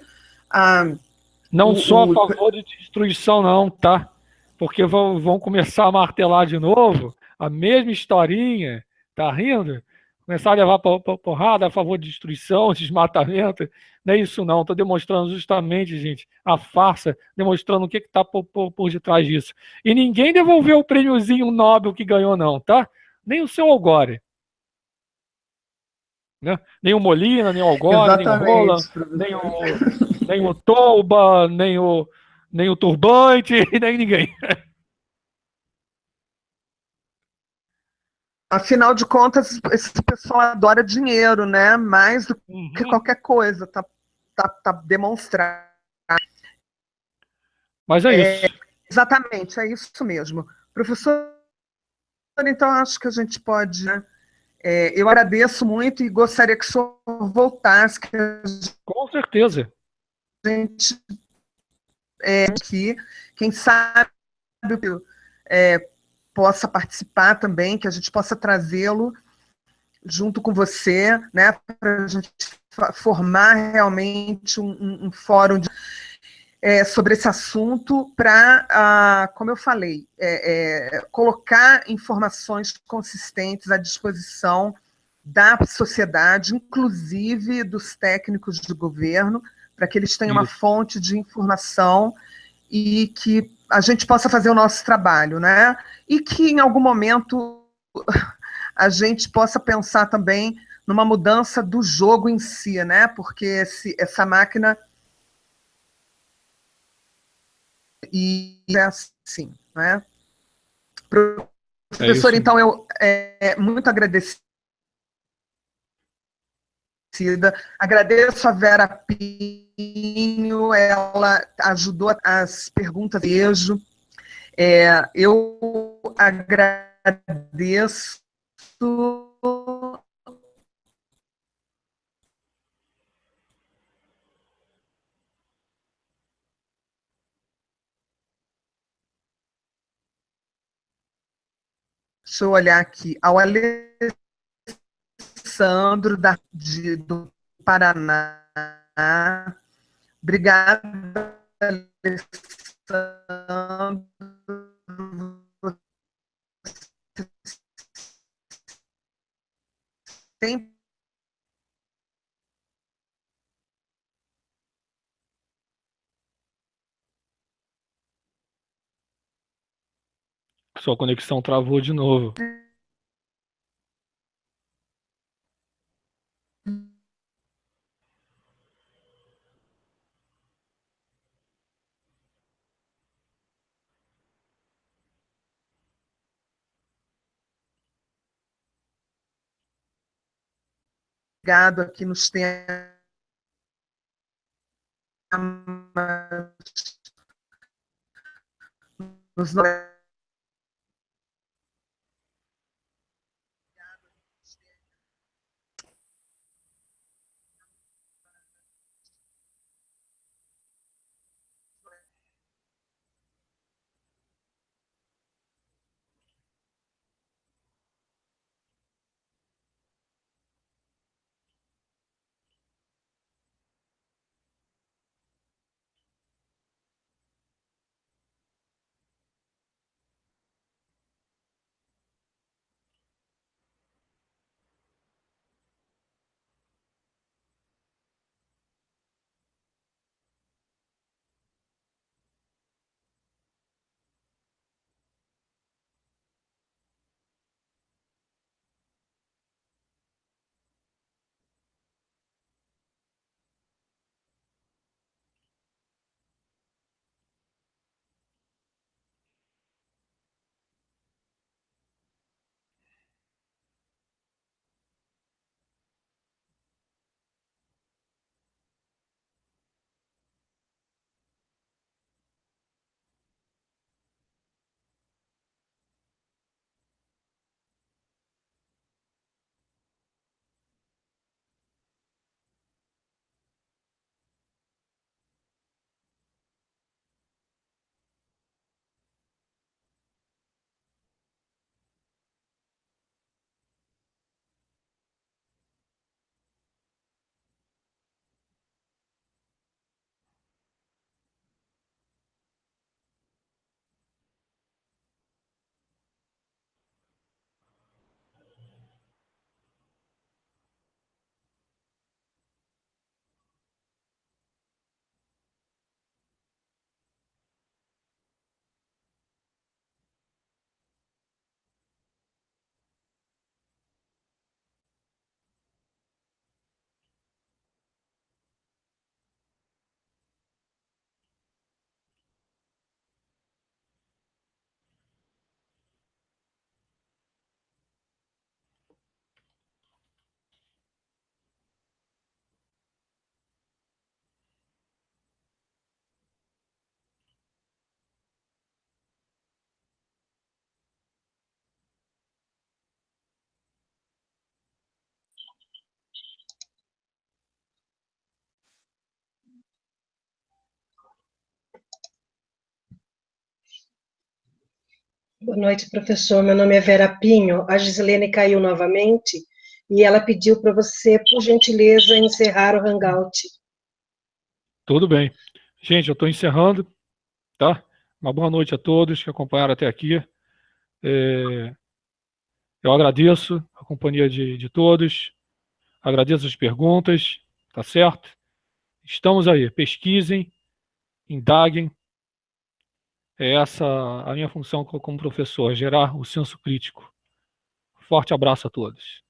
não sou a favor de destruição, não, tá? Porque vão começar a martelar de novo a mesma historinha, tá rindo? Começar a levar porrada a favor de destruição, desmatamento. Não é isso, não. Estou demonstrando justamente, gente, a farsa, demonstrando o que está por detrás disso. E ninguém devolveu o prêmiozinho Nobel que ganhou, não, tá? Nem o seu Algore. Né? Nem o Molina, nem o Algore, nem o Roland, nem o Touba, nem o Turbante, nem ninguém. Afinal de contas, esse pessoal adora dinheiro, né? Mais do que qualquer coisa, tá demonstrado. Mas é isso. Exatamente, é isso mesmo. Professor, então acho que a gente pode, né? Eu agradeço muito e gostaria que o senhor voltasse. Com certeza. A gente aqui, quem sabe possa participar também, que a gente possa trazê-lo junto com você, né, para a gente formar realmente um fórum sobre esse assunto para, como eu falei, colocar informações consistentes à disposição da sociedade, inclusive dos técnicos do governo, para que eles tenham uma fonte de informação e que a gente possa fazer o nosso trabalho, né? E que em algum momento a gente possa pensar também numa mudança do jogo em si, né? Porque essa máquina e é assim, né? Professor, então eu muito agradecida. Agradeço a Vera Pinho, ela ajudou as perguntas. Beijo. Eu agradeço. Deixa eu olhar aqui. Ao Alessandro, do Paraná. Obrigada, Alessandro. Tem Sua conexão travou de novo. ligado aqui nos temas. Nos Boa noite, professor. Meu nome é Vera Pinho. A Gislene caiu novamente e ela pediu para você, por gentileza, encerrar o Hangout. Tudo bem. Gente, eu estou encerrando, tá? Uma boa noite a todos que acompanharam até aqui. Eu agradeço a companhia de todos. Agradeço as perguntas, tá certo? Estamos aí, pesquisem, indaguem. É essa a minha função como professor, gerar o senso crítico. Forte abraço a todos.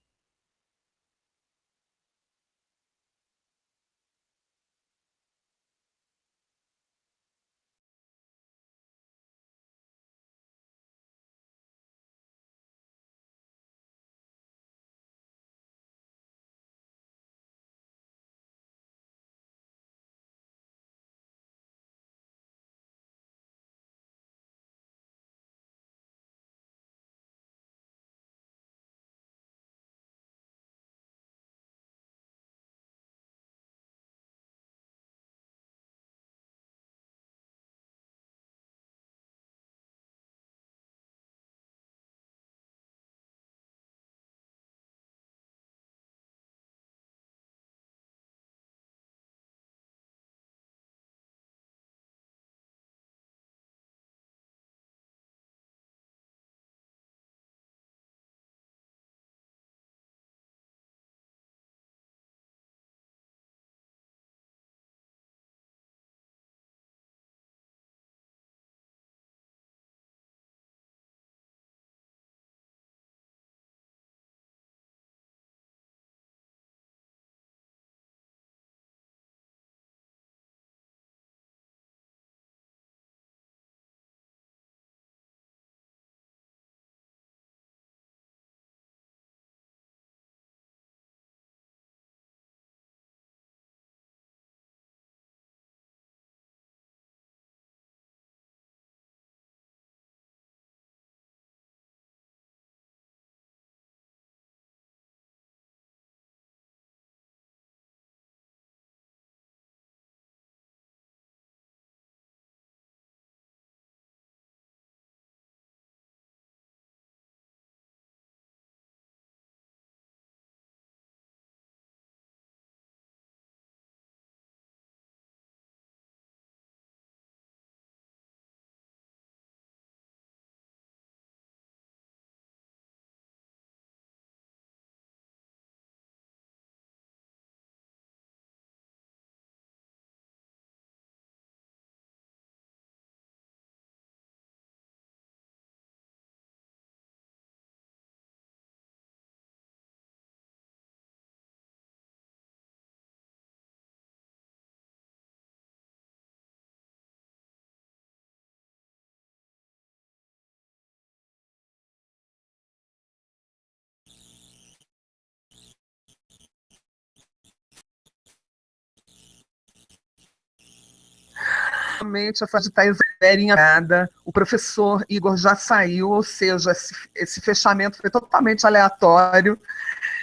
Realmente, a Sagitário Zerinha nada. O professor Igor já saiu, ou seja, esse fechamento foi totalmente aleatório.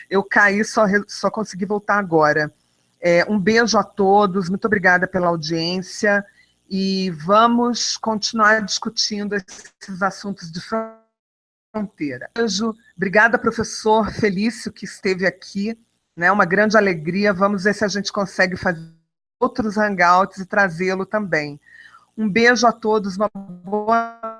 Eu caí, só consegui voltar agora. Um beijo a todos, muito obrigada pela audiência e vamos continuar discutindo esses assuntos de fronteira. Beijo, obrigada, professor Felício, que esteve aqui, né? Uma grande alegria. Vamos ver se a gente consegue fazer outros hangouts e trazê-lo também. Um beijo a todos, uma boa